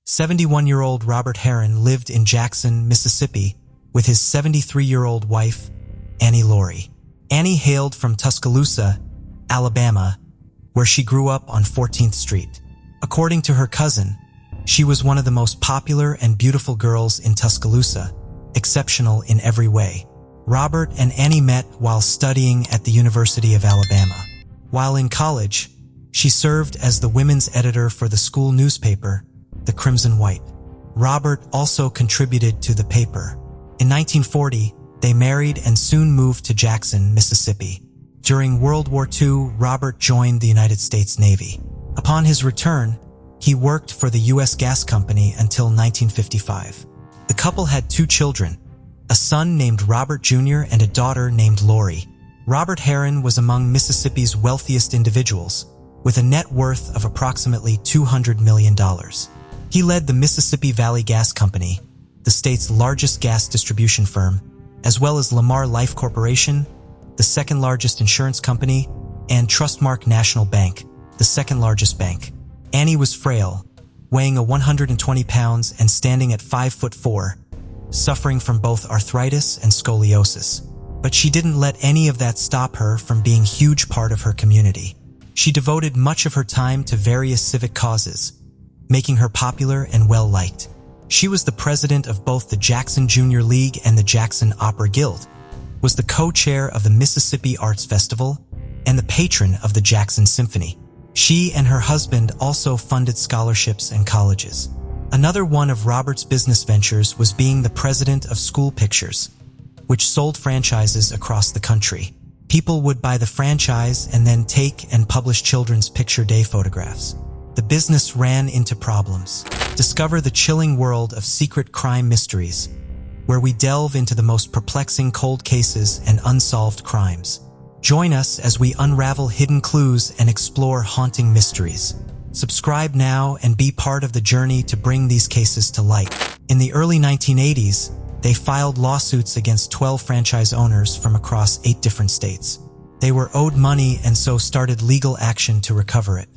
71-year-old Robert Herron lived in Jackson, Mississippi, with his 73-year-old wife, Annie Laurie. Annie hailed from Tuscaloosa, Alabama, where she grew up on 14th Street. According to her cousin, she was one of the most popular and beautiful girls in Tuscaloosa, exceptional in every way. Robert and Annie met while studying at the University of Alabama. While in college, she served as the women's editor for the school newspaper, the Crimson White. Robert also contributed to the paper. In 1940, they married and soon moved to Jackson, Mississippi. During World War II, Robert joined the United States Navy. Upon his return, he worked for the U.S. Gas Company until 1955. The couple had 2 children, a son named Robert Jr. and a daughter named Laurie. Robert Herron was among Mississippi's wealthiest individuals, with a net worth of approximately $200 million. He led the Mississippi Valley Gas Company, the state's largest gas distribution firm, as well as Lamar Life Corporation, the second largest insurance company, and Trustmark National Bank, the second largest bank. Annie was frail, weighing 120 pounds and standing at 5'4", suffering from both arthritis and scoliosis. But she didn't let any of that stop her from being a huge part of her community. She devoted much of her time to various civic causes, making her popular and well-liked. She was the president of both the Jackson Junior League and the Jackson Opera Guild, was the co-chair of the Mississippi Arts Festival, and the patron of the Jackson Symphony. She and her husband also funded scholarships and colleges. Another one of Robert's business ventures was being the president of School Pictures, which sold franchises across the country. People would buy the franchise and then take and publish children's picture day photographs. The business ran into problems. Discover the chilling world of secret crime mysteries, where we delve into the most perplexing cold cases and unsolved crimes. Join us as we unravel hidden clues and explore haunting mysteries. Subscribe now and be part of the journey to bring these cases to light. In the early 1980s, they filed lawsuits against 12 franchise owners from across 8 different states. They were owed money and so started legal action to recover it.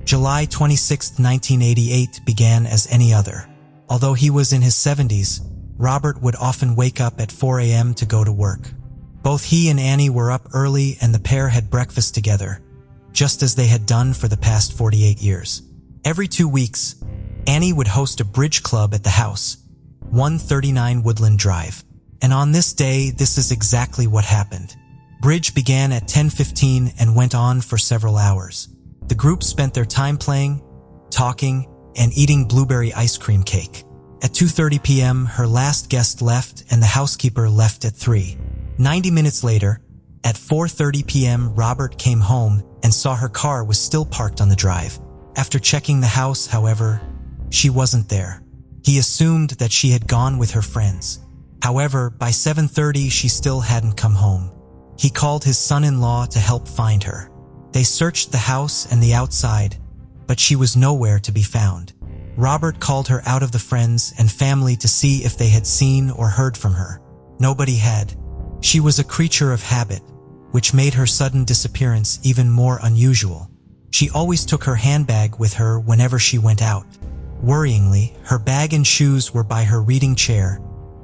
July 26, 1988 began as any other. Although he was in his 70s, Robert would often wake up at 4 a.m. to go to work. Both he and Annie were up early and the pair had breakfast together, just as they had done for the past 48 years. Every 2 weeks, Annie would host a bridge club at the house, 139 Woodland Drive. And on this day, this is exactly what happened. Bridge began at 10:15 and went on for several hours. The group spent their time playing, talking, and eating blueberry ice cream cake. At 2:30 p.m., her last guest left and the housekeeper left at 3. 90 minutes later, at 4:30 p.m., Robert came home and saw her car was still parked on the drive. After checking the house, however, she wasn't there. He assumed that she had gone with her friends. However, by 7:30, she still hadn't come home. He called his son-in-law to help find her. They searched the house and the outside, but she was nowhere to be found. Robert called her out of the friends and family to see if they had seen or heard from her. Nobody had. She was a creature of habit, which made her sudden disappearance even more unusual. She always took her handbag with her whenever she went out. Worryingly, her bag and shoes were by her reading chair,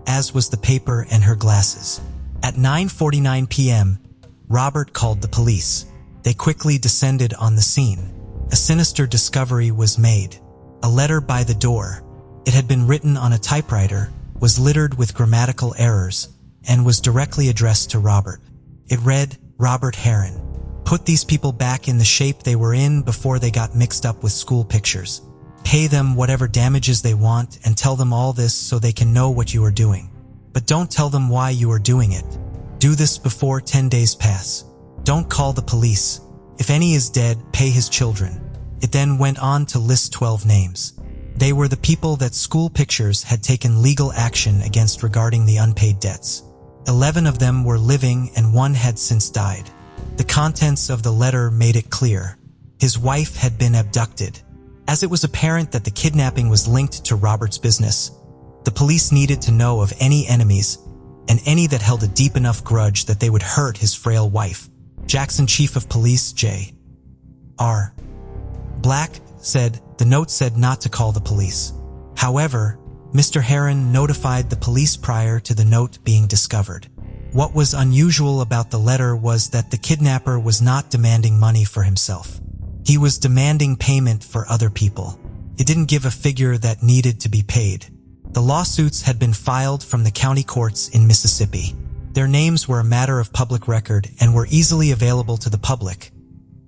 as was the paper and her glasses. At 9:49 p.m., Robert called the police. They quickly descended on the scene. A sinister discovery was made. A letter by the door. It had been written on a typewriter, was littered with grammatical errors, and was directly addressed to Robert. It read, "Robert Herron. Put these people back in the shape they were in before they got mixed up with school pictures. Pay them whatever damages they want and tell them all this so they can know what you are doing. But don't tell them why you are doing it. Do this before 10 days pass. Don't call the police. If any is dead, pay his children." It then went on to list 12 names. They were the people that School Pictures had taken legal action against regarding the unpaid debts. 11 of them were living and 1 had since died. The contents of the letter made it clear. His wife had been abducted. As it was apparent that the kidnapping was linked to Robert's business, the police needed to know of any enemies and any that held a deep enough grudge that they would hurt his frail wife. Jackson Chief of Police J.R. Black said the note said not to call the police. However, Mr. Heron notified the police prior to the note being discovered. What was unusual about the letter was that the kidnapper was not demanding money for himself. He was demanding payment for other people. It didn't give a figure that needed to be paid. The lawsuits had been filed from the county courts in Mississippi. Their names were a matter of public record and were easily available to the public,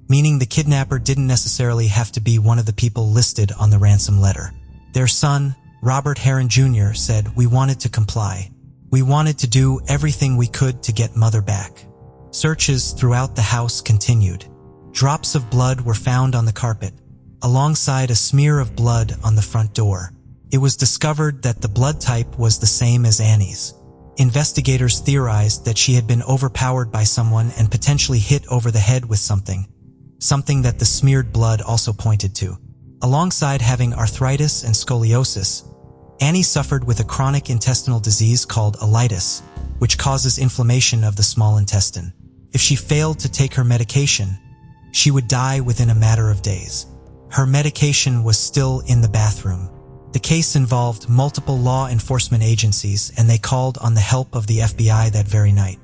meaning the kidnapper didn't necessarily have to be one of the people listed on the ransom letter. Their son, Robert Heron Jr., said, "We wanted to comply. We wanted to do everything we could to get Mother back." Searches throughout the house continued. Drops of blood were found on the carpet, alongside a smear of blood on the front door. It was discovered that the blood type was the same as Annie's. Investigators theorized that she had been overpowered by someone and potentially hit over the head with something that the smeared blood also pointed to. Alongside having arthritis and scoliosis, Annie suffered with a chronic intestinal disease called colitis, which causes inflammation of the small intestine. If she failed to take her medication, she would die within a matter of days. Her medication was still in the bathroom. The case involved multiple law enforcement agencies, and they called on the help of the FBI that very night.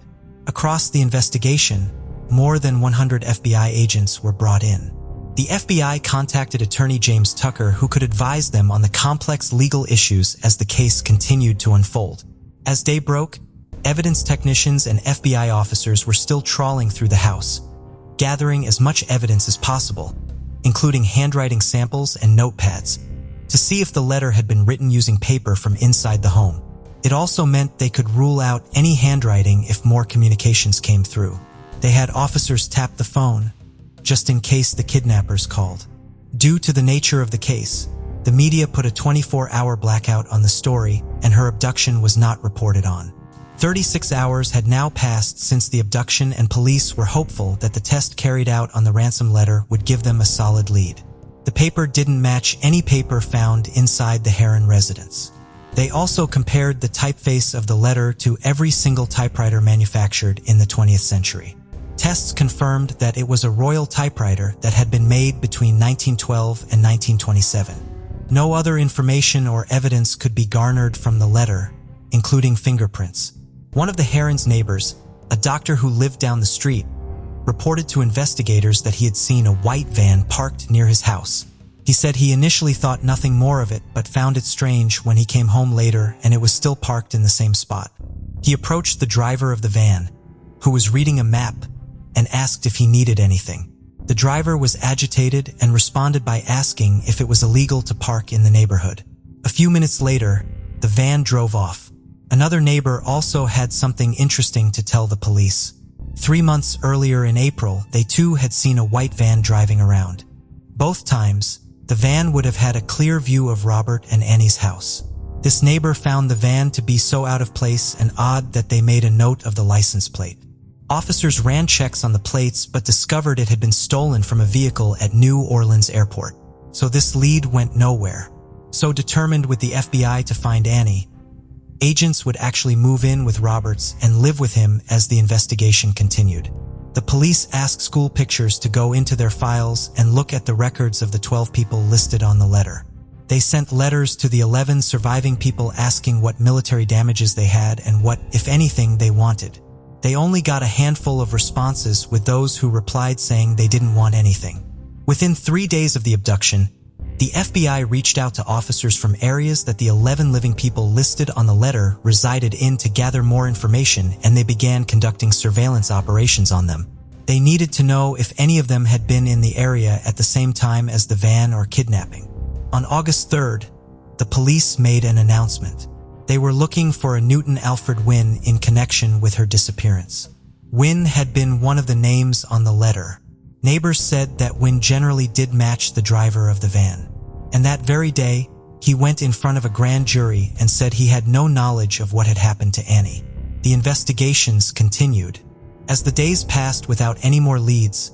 Across the investigation, more than 100 FBI agents were brought in. The FBI contacted attorney James Tucker, who could advise them on the complex legal issues as the case continued to unfold. As day broke, evidence technicians and FBI officers were still trawling through the house, gathering as much evidence as possible, including handwriting samples and notepads, to see if the letter had been written using paper from inside the home. It also meant they could rule out any handwriting if more communications came through. They had officers tap the phone, just in case the kidnappers called. Due to the nature of the case, the media put a 24-hour blackout on the story, and her abduction was not reported on. 36 hours had now passed since the abduction, and police were hopeful that the test carried out on the ransom letter would give them a solid lead. The paper didn't match any paper found inside the Heron residence. They also compared the typeface of the letter to every single typewriter manufactured in the 20th century. Tests confirmed that it was a royal typewriter that had been made between 1912 and 1927. No other information or evidence could be garnered from the letter, including fingerprints. One of the Heron's neighbors, a doctor who lived down the street, reported to investigators that he had seen a white van parked near his house. He said he initially thought nothing more of it, but found it strange when he came home later and it was still parked in the same spot. He approached the driver of the van, who was reading a map, and asked if he needed anything. The driver was agitated and responded by asking if it was illegal to park in the neighborhood. A few minutes later, the van drove off. Another neighbor also had something interesting to tell the police. 3 months earlier in April, they too had seen a white van driving around. Both times, the van would have had a clear view of Robert and Annie's house. This neighbor found the van to be so out of place and odd that they made a note of the license plate. Officers ran checks on the plates but discovered it had been stolen from a vehicle at New Orleans Airport. So this lead went nowhere. So determined with the FBI to find Annie, agents would actually move in with Roberts and live with him as the investigation continued. The police asked school pictures to go into their files and look at the records of the 12 people listed on the letter. They sent letters to the 11 surviving people asking what military damages they had and what, if anything, they wanted. They only got a handful of responses, with those who replied saying they didn't want anything. Within 3 days of the abduction, the FBI reached out to officers from areas that the 11 living people listed on the letter resided in to gather more information, and they began conducting surveillance operations on them. They needed to know if any of them had been in the area at the same time as the van or kidnapping. On August 3rd, the police made an announcement. They were looking for a Newton Alfred Wynne in connection with her disappearance. Wynne had been one of the names on the letter. Neighbors said that Wynne generally did match the driver of the van. And that very day, he went in front of a grand jury and said he had no knowledge of what had happened to Annie. The investigations continued. As the days passed without any more leads,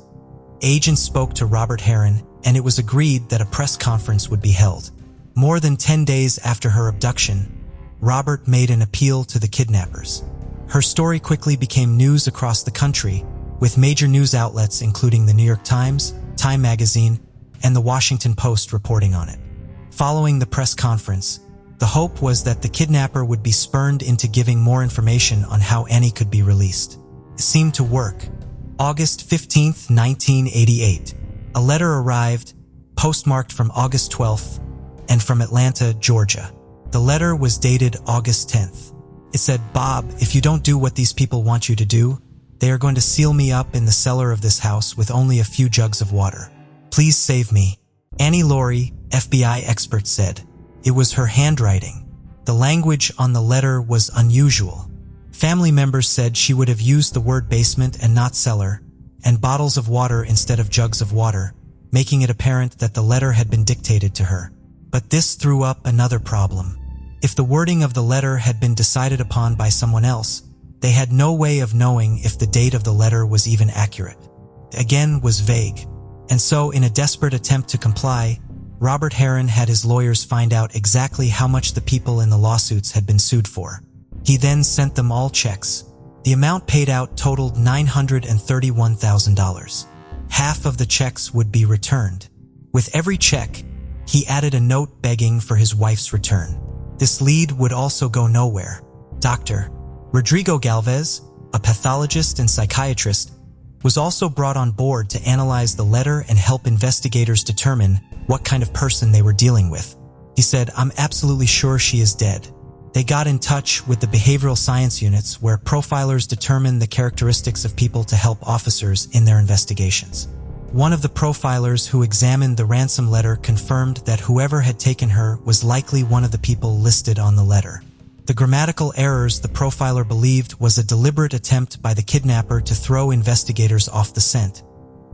agents spoke to Robert Heron, and it was agreed that a press conference would be held. More than 10 days after her abduction, Robert made an appeal to the kidnappers. Her story quickly became news across the country, with major news outlets including the New York Times, Time magazine, and the Washington Post reporting on it. Following the press conference, the hope was that the kidnapper would be spurned into giving more information on how Annie could be released. It seemed to work. August 15, 1988. A letter arrived, postmarked from August 12th, and from Atlanta, Georgia. The letter was dated August 10th. It said, "Bob, if you don't do what these people want you to do, they are going to seal me up in the cellar of this house with only a few jugs of water. Please save me." Annie Laurie, FBI experts said. It was her handwriting. The language on the letter was unusual. Family members said she would have used the word basement and not cellar, and bottles of water instead of jugs of water, making it apparent that the letter had been dictated to her. But this threw up another problem. If the wording of the letter had been decided upon by someone else, they had no way of knowing if the date of the letter was even accurate. Again, was vague. And so, in a desperate attempt to comply, Robert Heron had his lawyers find out exactly how much the people in the lawsuits had been sued for. He then sent them all checks. The amount paid out totaled $931,000. Half of the checks would be returned. With every check, he added a note begging for his wife's return. This lead would also go nowhere. Dr. Rodrigo Galvez, a pathologist and psychiatrist, was also brought on board to analyze the letter and help investigators determine what kind of person they were dealing with. He said, "I'm absolutely sure she is dead." They got in touch with the behavioral science units where profilers determine the characteristics of people to help officers in their investigations. One of the profilers who examined the ransom letter confirmed that whoever had taken her was likely one of the people listed on the letter. The grammatical errors the profiler believed was a deliberate attempt by the kidnapper to throw investigators off the scent,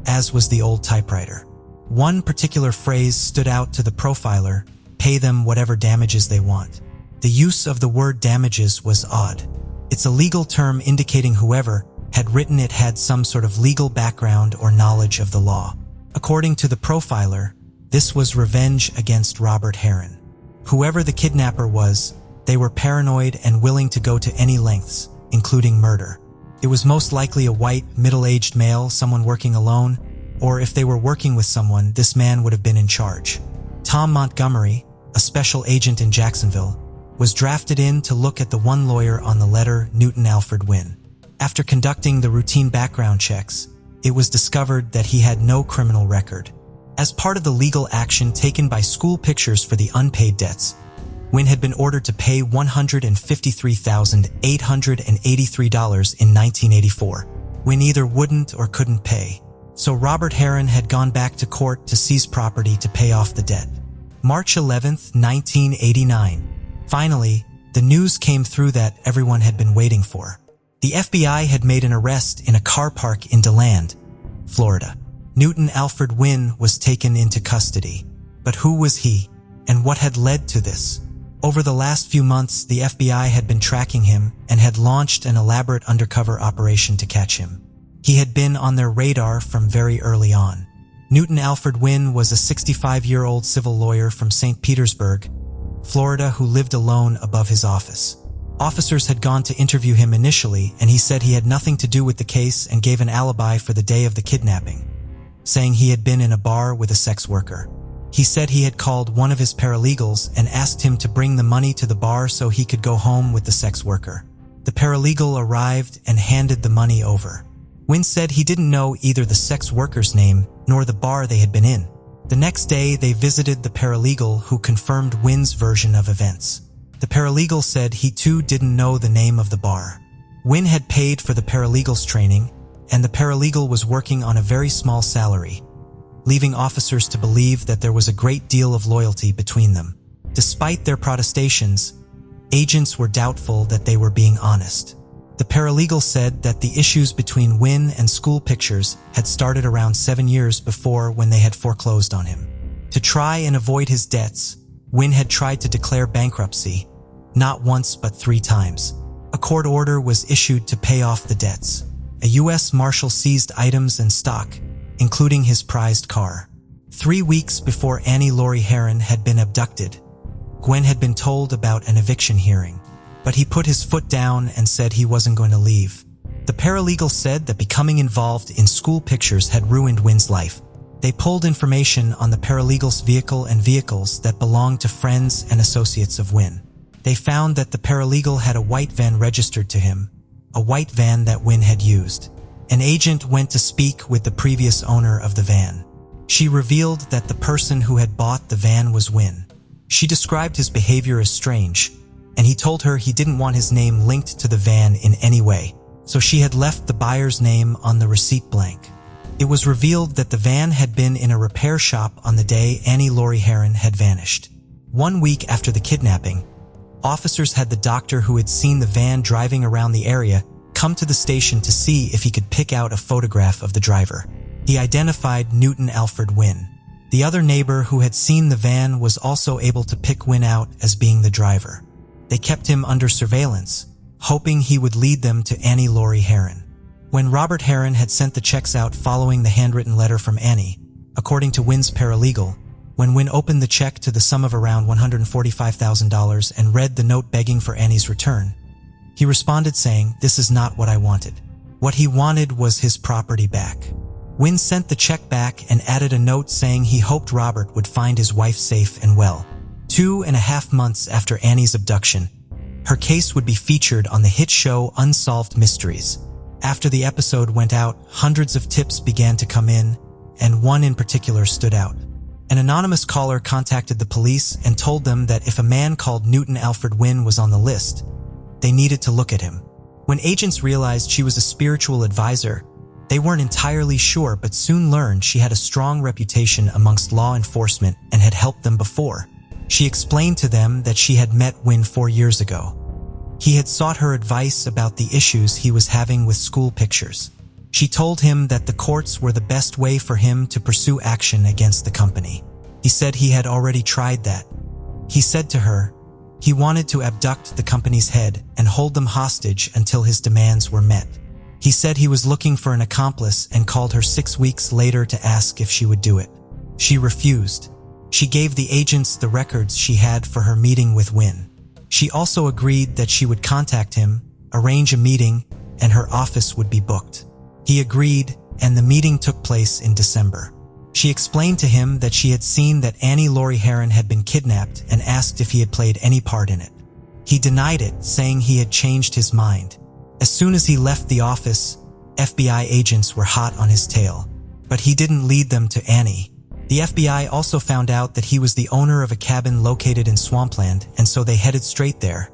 as was the old typewriter. One particular phrase stood out to the profiler: "Pay them whatever damages they want." The use of the word damages was odd. It's a legal term indicating whoever had written it had some sort of legal background or knowledge of the law. According to the profiler, this was revenge against Robert Heron. Whoever the kidnapper was, they were paranoid and willing to go to any lengths, including murder. It was most likely a white, middle-aged male, someone working alone, or if they were working with someone, this man would have been in charge. Tom Montgomery, a special agent in Jacksonville, was drafted in to look at the one lawyer on the letter, Newton Alfred Wynn. After conducting the routine background checks, it was discovered that he had no criminal record. As part of the legal action taken by School Pictures for the unpaid debts, Wynn had been ordered to pay $153,883 in 1984. Wynn either wouldn't or couldn't pay, so Robert Heron had gone back to court to seize property to pay off the debt. March 11, 1989. Finally, the news came through that everyone had been waiting for. The FBI had made an arrest in a car park in DeLand, Florida. Newton Alfred Wynn was taken into custody. But who was he, and what had led to this? Over the last few months, the FBI had been tracking him and had launched an elaborate undercover operation to catch him. He had been on their radar from very early on. Newton Alfred Wynn was a 65-year-old civil lawyer from St. Petersburg, Florida, who lived alone above his office. Officers had gone to interview him initially, and he said he had nothing to do with the case and gave an alibi for the day of the kidnapping, saying he had been in a bar with a sex worker. He said he had called one of his paralegals and asked him to bring the money to the bar so he could go home with the sex worker. The paralegal arrived and handed the money over. Wynn said he didn't know either the sex worker's name nor the bar they had been in. The next day, they visited the paralegal, who confirmed Wynn's version of events. The paralegal said he too didn't know the name of the bar. Wynn had paid for the paralegal's training, and the paralegal was working on a very small salary, leaving officers to believe that there was a great deal of loyalty between them. Despite their protestations, agents were doubtful that they were being honest. The paralegal said that the issues between Wynn and School Pictures had started around 7 years before, when they had foreclosed on him. To try and avoid his debts, Wynn had tried to declare bankruptcy, not once but 3 times. A court order was issued to pay off the debts. A U.S. Marshal seized items and stock, including his prized car. 3 weeks before Annie Laurie Heron had been abducted, Gwen had been told about an eviction hearing, but he put his foot down and said he wasn't going to leave. The paralegal said that becoming involved in School Pictures had ruined Wynn's life. They pulled information on the paralegal's vehicle and vehicles that belonged to friends and associates of Wynn. They found that the paralegal had a white van registered to him, a white van that Wynn had used. An agent went to speak with the previous owner of the van. She revealed that the person who had bought the van was Wynn. She described his behavior as strange, and he told her he didn't want his name linked to the van in any way, so she had left the buyer's name on the receipt blank. It was revealed that the van had been in a repair shop on the day Annie Laurie Heron had vanished. 1 week after the kidnapping, officers had the doctor who had seen the van driving around the area come to the station to see if he could pick out a photograph of the driver. He identified Newton Alfred Wynn. The other neighbor who had seen the van was also able to pick Wynn out as being the driver. They kept him under surveillance, hoping he would lead them to Annie Laurie Heron. When Robert Heron had sent the checks out following the handwritten letter from Annie, according to Wynn's paralegal, when Wynn opened the check to the sum of around $145,000 and read the note begging for Annie's return, he responded saying, "This is not what I wanted. What he wanted was his property back." Wynn sent the check back and added a note saying he hoped Robert would find his wife safe and well. 2.5 months after Annie's abduction, her case would be featured on the hit show Unsolved Mysteries. After the episode went out, hundreds of tips began to come in, and one in particular stood out. An anonymous caller contacted the police and told them that if a man called Newton Alfred Wynn was on the list, they needed to look at him. When agents realized she was a spiritual advisor, they weren't entirely sure but soon learned she had a strong reputation amongst law enforcement and had helped them before. She explained to them that she had met Wynn 4 years ago. He had sought her advice about the issues he was having with school pictures. She told him that the courts were the best way for him to pursue action against the company. He said he had already tried that. He said to her, he wanted to abduct the company's head and hold them hostage until his demands were met. He said he was looking for an accomplice and called her 6 weeks later to ask if she would do it. She refused. She gave the agents the records she had for her meeting with Wynn. She also agreed that she would contact him, arrange a meeting, and her office would be booked. He agreed, and the meeting took place in December. She explained to him that she had seen that Annie Laurie Heron had been kidnapped and asked if he had played any part in it. He denied it, saying he had changed his mind. As soon as he left the office, FBI agents were hot on his tail. But he didn't lead them to Annie. The FBI also found out that he was the owner of a cabin located in swampland, and so they headed straight there,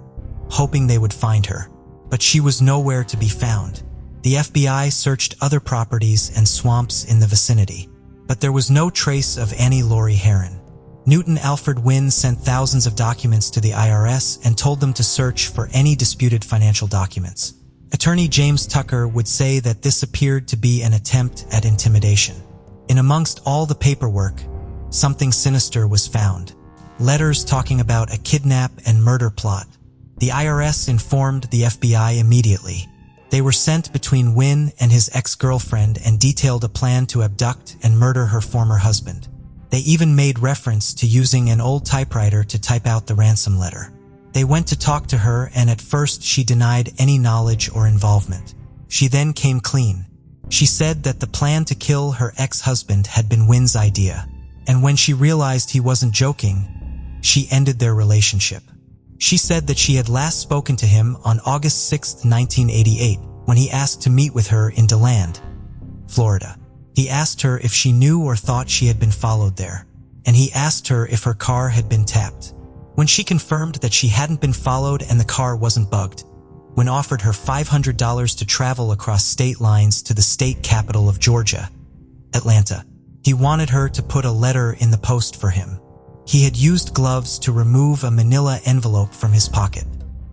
hoping they would find her. But she was nowhere to be found. The FBI searched other properties and swamps in the vicinity, but there was no trace of Annie Laurie Heron. Newton Alfred Wynn sent thousands of documents to the IRS and told them to search for any disputed financial documents. Attorney James Tucker would say that this appeared to be an attempt at intimidation. In amongst all the paperwork, something sinister was found. Letters talking about a kidnap and murder plot. The IRS informed the FBI immediately. They were sent between Wynn and his ex-girlfriend and detailed a plan to abduct and murder her former husband. They even made reference to using an old typewriter to type out the ransom letter. They went to talk to her, and at first she denied any knowledge or involvement. She then came clean. She said that the plan to kill her ex-husband had been Wynn's idea, and when she realized he wasn't joking, she ended their relationship. She said that she had last spoken to him on August 6, 1988, when he asked to meet with her in DeLand, Florida. He asked her if she knew or thought she had been followed there, and he asked her if her car had been tapped. When she confirmed that she hadn't been followed and the car wasn't bugged, Wynn offered her $500 to travel across state lines to the state capital of Georgia, Atlanta. He wanted her to put a letter in the post for him. He had used gloves to remove a manila envelope from his pocket.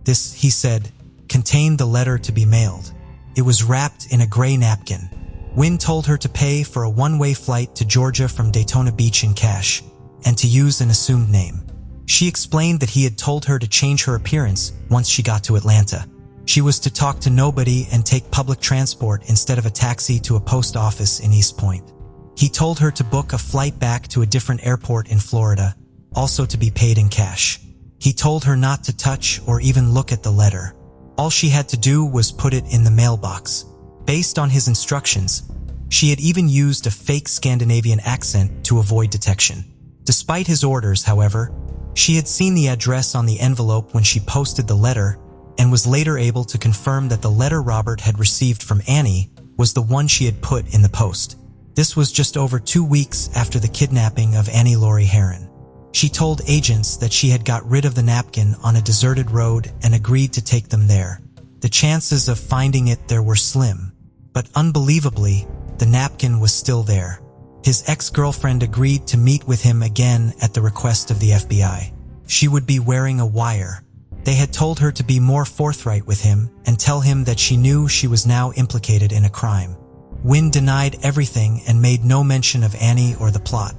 This, he said, contained the letter to be mailed. It was wrapped in a gray napkin. Wynn told her to pay for a one-way flight to Georgia from Daytona Beach in cash, and to use an assumed name. She explained that he had told her to change her appearance once she got to Atlanta. She was to talk to nobody and take public transport instead of a taxi to a post office in East Point. He told her to book a flight back to a different airport in Florida, also to be paid in cash. He told her not to touch or even look at the letter. All she had to do was put it in the mailbox. Based on his instructions, She had even used a fake Scandinavian accent to avoid detection. Despite his orders, however, she had seen the address on the envelope when she posted the letter and was later able to confirm that the letter Robert had received from Annie was the one she had put in the post. This was just over 2 weeks after the kidnapping of Annie Laurie Herron. She told agents that she had got rid of the napkin on a deserted road and agreed to take them there. The chances of finding it there were slim, but unbelievably, the napkin was still there. His ex-girlfriend agreed to meet with him again at the request of the FBI. She would be wearing a wire. They had told her to be more forthright with him and tell him that she knew she was now implicated in a crime. Wynn denied everything and made no mention of Annie or the plot.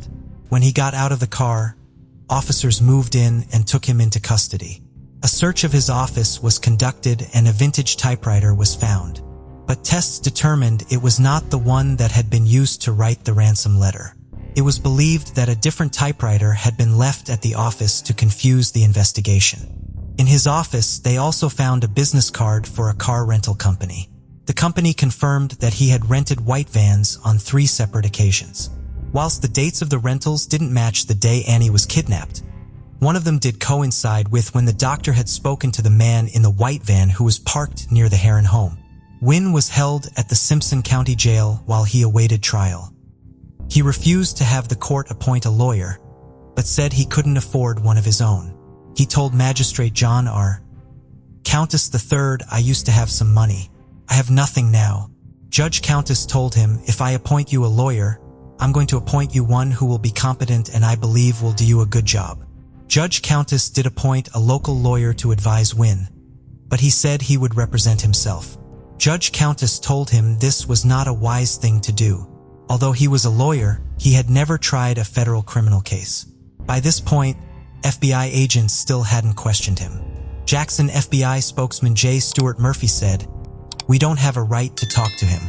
When he got out of the car, officers moved in and took him into custody. A search of his office was conducted and a vintage typewriter was found, but tests determined it was not the one that had been used to write the ransom letter. It was believed that a different typewriter had been left at the office to confuse the investigation. In his office, they also found a business card for a car rental company. The company confirmed that he had rented white vans on 3 separate occasions. Whilst the dates of the rentals didn't match the day Annie was kidnapped, one of them did coincide with when the doctor had spoken to the man in the white van who was parked near the Herron home. Wynn was held at the Simpson County Jail while he awaited trial. He refused to have the court appoint a lawyer, but said he couldn't afford one of his own. He told Magistrate John R. Countess III, "I used to have some money. I have nothing now." Judge Countess told him, "If I appoint you a lawyer, I'm going to appoint you one who will be competent and I believe will do you a good job." Judge Countess did appoint a local lawyer to advise Wynn, but he said he would represent himself. Judge Countess told him this was not a wise thing to do. Although he was a lawyer, he had never tried a federal criminal case. By this point, FBI agents still hadn't questioned him. Jackson FBI spokesman J. Stuart Murphy said, "We don't have a right to talk to him.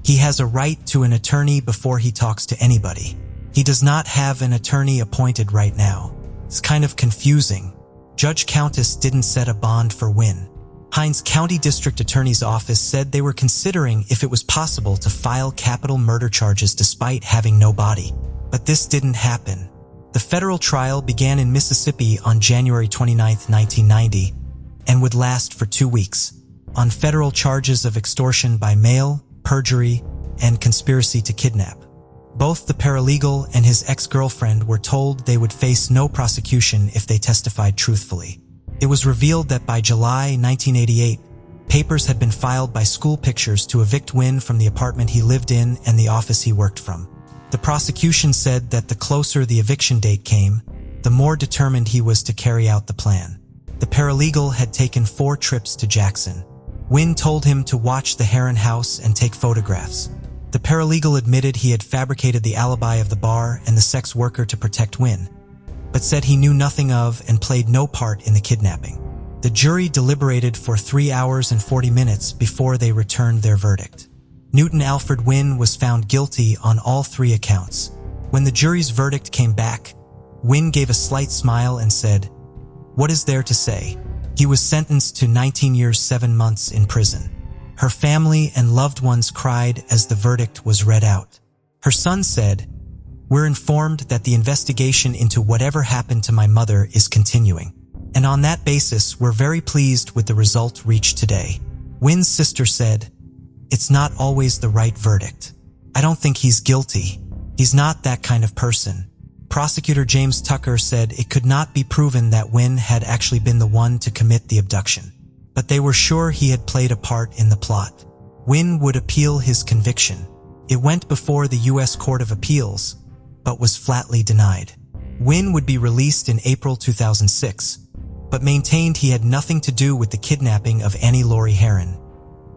He has a right to an attorney before he talks to anybody. He does not have an attorney appointed right now. It's kind of confusing." Judge Countess didn't set a bond for Wynn. Hinds County District Attorney's Office said they were considering if it was possible to file capital murder charges despite having no body. But this didn't happen. The federal trial began in Mississippi on January 29, 1990, and would last for 2 weeks, on federal charges of extortion by mail, perjury, and conspiracy to kidnap. Both the paralegal and his ex-girlfriend were told they would face no prosecution if they testified truthfully. It was revealed that by July 1988, papers had been filed by School Pictures to evict Wynn from the apartment he lived in and the office he worked from. The prosecution said that the closer the eviction date came, the more determined he was to carry out the plan. The paralegal had taken 4 trips to Jackson. Wynn told him to watch the Herron house and take photographs. The paralegal admitted he had fabricated the alibi of the bar and the sex worker to protect Wynn, but said he knew nothing of and played no part in the kidnapping. The jury deliberated for 3 hours and 40 minutes before they returned their verdict. Newton Alfred Wynn was found guilty on all 3 accounts. When the jury's verdict came back, Wynn gave a slight smile and said, "What is there to say?" He was sentenced to 19 years 7 months in prison. Her family and loved ones cried as the verdict was read out. Her son said, "We're informed that the investigation into whatever happened to my mother is continuing, and on that basis we're very pleased with the result reached today." Wynn's sister said, "It's not always the right verdict. I don't think he's guilty. He's not that kind of person." Prosecutor James Tucker said it could not be proven that Wynn had actually been the one to commit the abduction, but they were sure he had played a part in the plot. Wynn would appeal his conviction. It went before the U.S. Court of Appeals, but was flatly denied. Wynn would be released in April 2006, but maintained he had nothing to do with the kidnapping of Annie Laurie Herron,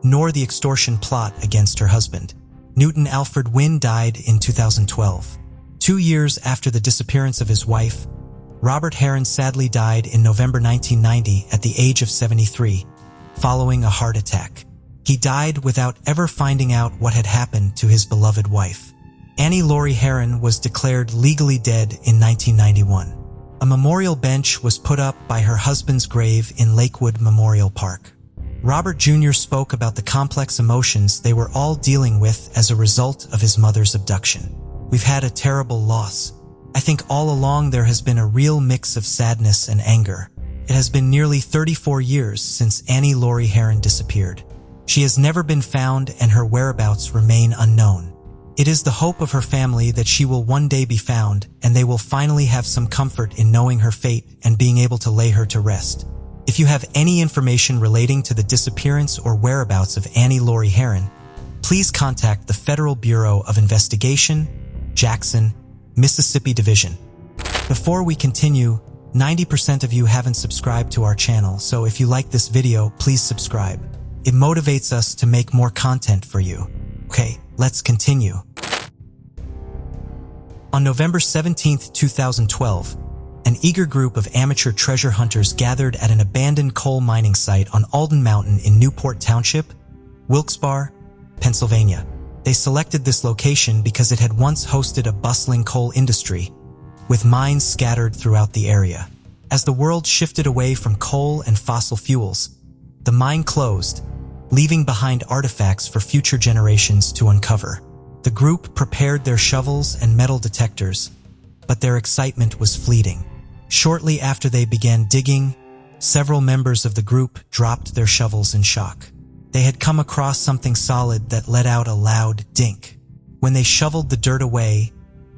nor the extortion plot against her husband. Newton Alfred Wynn died in 2012. 2 years after the disappearance of his wife, Robert Herron sadly died in November 1990 at the age of 73, following a heart attack. He died without ever finding out what had happened to his beloved wife. Annie Laurie Herron was declared legally dead in 1991. A memorial bench was put up by her husband's grave in Lakewood Memorial Park. Robert Jr. spoke about the complex emotions they were all dealing with as a result of his mother's abduction. "We've had a terrible loss. I think all along there has been a real mix of sadness and anger. It has been nearly 34 years since Annie Laurie Heron disappeared. She has never been found and her whereabouts remain unknown. It is the hope of her family that she will one day be found and they will finally have some comfort in knowing her fate and being able to lay her to rest. If you have any information relating to the disappearance or whereabouts of Annie Laurie Heron, please contact the Federal Bureau of Investigation, Jackson, Mississippi Division." Before we continue, 90% of you haven't subscribed to our channel, so if you like this video, please subscribe. It motivates us to make more content for you. Okay, let's continue. On November 17, 2012, an eager group of amateur treasure hunters gathered at an abandoned coal mining site on Alden Mountain in Newport Township, Wilkes-Barre, Pennsylvania. They selected this location because it had once hosted a bustling coal industry, with mines scattered throughout the area. As the world shifted away from coal and fossil fuels, the mine closed, leaving behind artifacts for future generations to uncover. The group prepared their shovels and metal detectors, but their excitement was fleeting. Shortly after they began digging, several members of the group dropped their shovels in shock. They had come across something solid that let out a loud dink. When they shoveled the dirt away,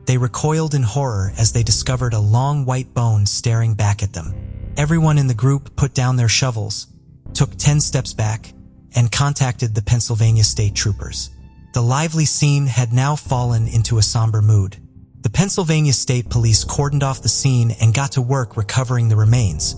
they recoiled in horror as they discovered a long white bone staring back at them. Everyone in the group put down their shovels, took 10 steps back, and contacted the Pennsylvania State Troopers. The lively scene had now fallen into a somber mood. The Pennsylvania State Police cordoned off the scene and got to work recovering the remains,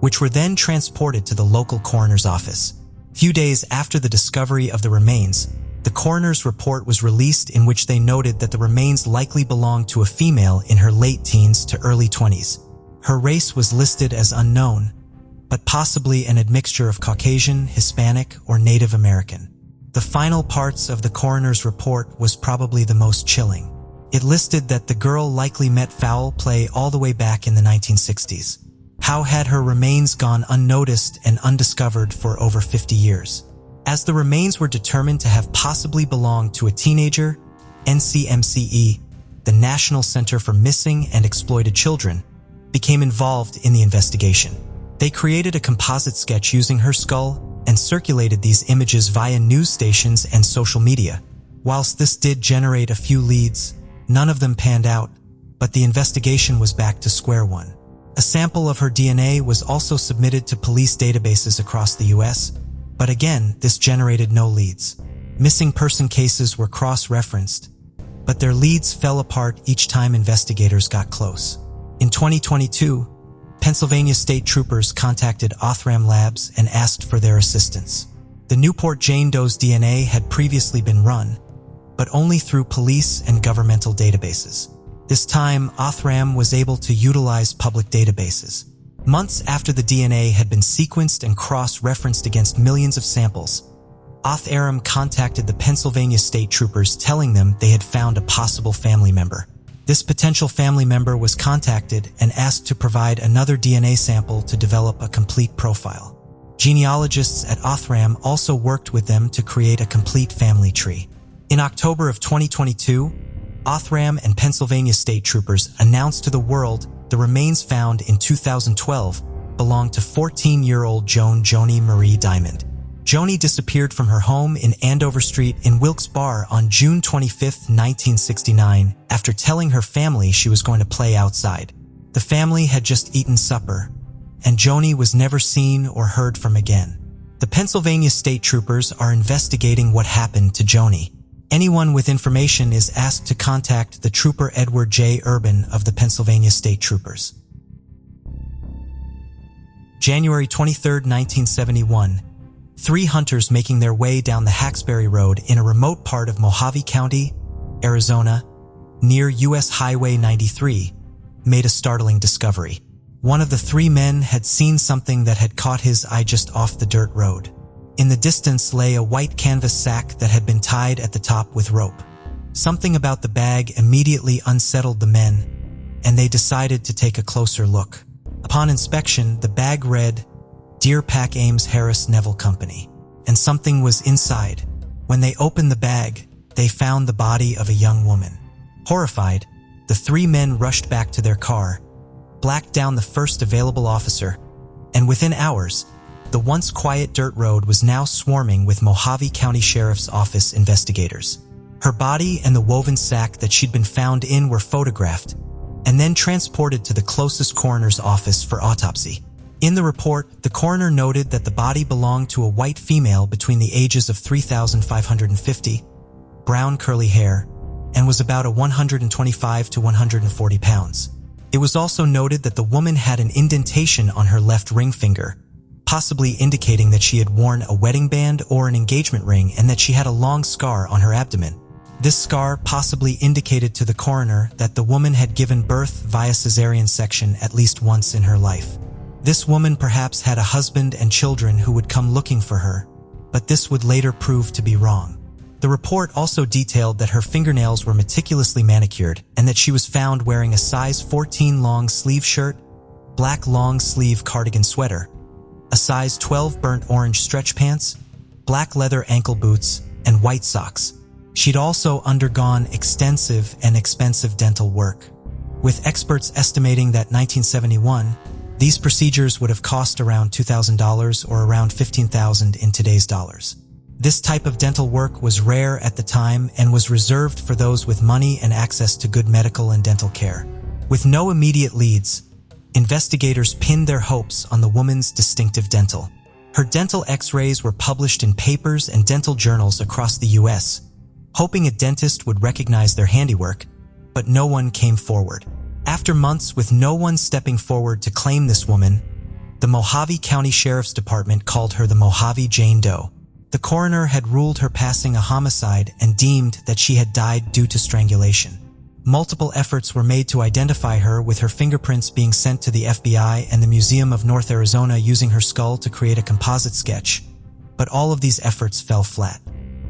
which were then transported to the local coroner's office. Few days after the discovery of the remains, the coroner's report was released in which they noted that the remains likely belonged to a female in her late teens to early 20s. Her race was listed as unknown, but possibly an admixture of Caucasian, Hispanic, or Native American. The final parts of the coroner's report was probably the most chilling. It listed that the girl likely met foul play all the way back in the 1960s. How had her remains gone unnoticed and undiscovered for over 50 years? As the remains were determined to have possibly belonged to a teenager, NCMCE, the National Center for Missing and Exploited Children, became involved in the investigation. They created a composite sketch using her skull and circulated these images via news stations and social media. Whilst this did generate a few leads, none of them panned out, but the investigation was back to square one. A sample of her DNA was also submitted to police databases across the US, but again, this generated no leads. Missing person cases were cross-referenced, but their leads fell apart each time investigators got close. In 2022, Pennsylvania State Troopers contacted Othram Labs and asked for their assistance. The Newport Jane Doe's DNA had previously been run, but only through police and governmental databases. This time, Othram was able to utilize public databases. Months after the DNA had been sequenced and cross-referenced against millions of samples, Othram contacted the Pennsylvania State Troopers telling them they had found a possible family member. This potential family member was contacted and asked to provide another DNA sample to develop a complete profile. Genealogists at Othram also worked with them to create a complete family tree. In October of 2022, Othram and Pennsylvania State Troopers announced to the world the remains found in 2012 belonged to 14-year-old Joni Marie Diamond. Joni disappeared from her home in Andover Street in Wilkes-Barre on June 25, 1969, after telling her family she was going to play outside. The family had just eaten supper, and Joni was never seen or heard from again. The Pennsylvania State Troopers are investigating what happened to Joni. Anyone with information is asked to contact the Trooper Edward J. Urban of the Pennsylvania State Troopers. January 23, 1971. 3 hunters making their way down the Haxbury Road in a remote part of Mojave County, Arizona, near U.S. Highway 93, made a startling discovery. One of the 3 men had seen something that had caught his eye just off the dirt road. In the distance lay a white canvas sack that had been tied at the top with rope. Something about the bag immediately unsettled the men, and they decided to take a closer look. Upon inspection, the bag read, Deer Pack Ames Harris Neville Company, and something was inside. When they opened the bag, they found the body of a young woman. Horrified, the three men rushed back to their car, blacked down the first available officer, and within hours, the once quiet dirt road was now swarming with Mojave County Sheriff's Office investigators. Her body and the woven sack that she'd been found in were photographed and then transported to the closest coroner's office for autopsy. In the report, the coroner noted that the body belonged to a white female between the ages of 3,550, brown curly hair, and was about 125 to 140 pounds. It was also noted that the woman had an indentation on her left ring finger, possibly indicating that she had worn a wedding band or an engagement ring, and that she had a long scar on her abdomen. This scar possibly indicated to the coroner that the woman had given birth via cesarean section at least once in her life. This woman perhaps had a husband and children who would come looking for her, but this would later prove to be wrong. The report also detailed that her fingernails were meticulously manicured and that she was found wearing a size 14 long sleeve shirt, black long sleeve cardigan sweater, a size 12 burnt orange stretch pants, black leather ankle boots, and white socks. She'd also undergone extensive and expensive dental work, with experts estimating that 1971, these procedures would have cost around $2,000 or around $15,000 in today's dollars. This type of dental work was rare at the time and was reserved for those with money and access to good medical and dental care. With no immediate leads, investigators pinned their hopes on the woman's distinctive dental. Her dental x-rays were published in papers and dental journals across the U.S., hoping a dentist would recognize their handiwork, but no one came forward. After months with no one stepping forward to claim this woman, the Mojave County Sheriff's Department called her the Mojave Jane Doe. The coroner had ruled her passing a homicide and deemed that she had died due to strangulation. Multiple efforts were made to identify her, with her fingerprints being sent to the FBI and the Museum of North Arizona using her skull to create a composite sketch, but all of these efforts fell flat.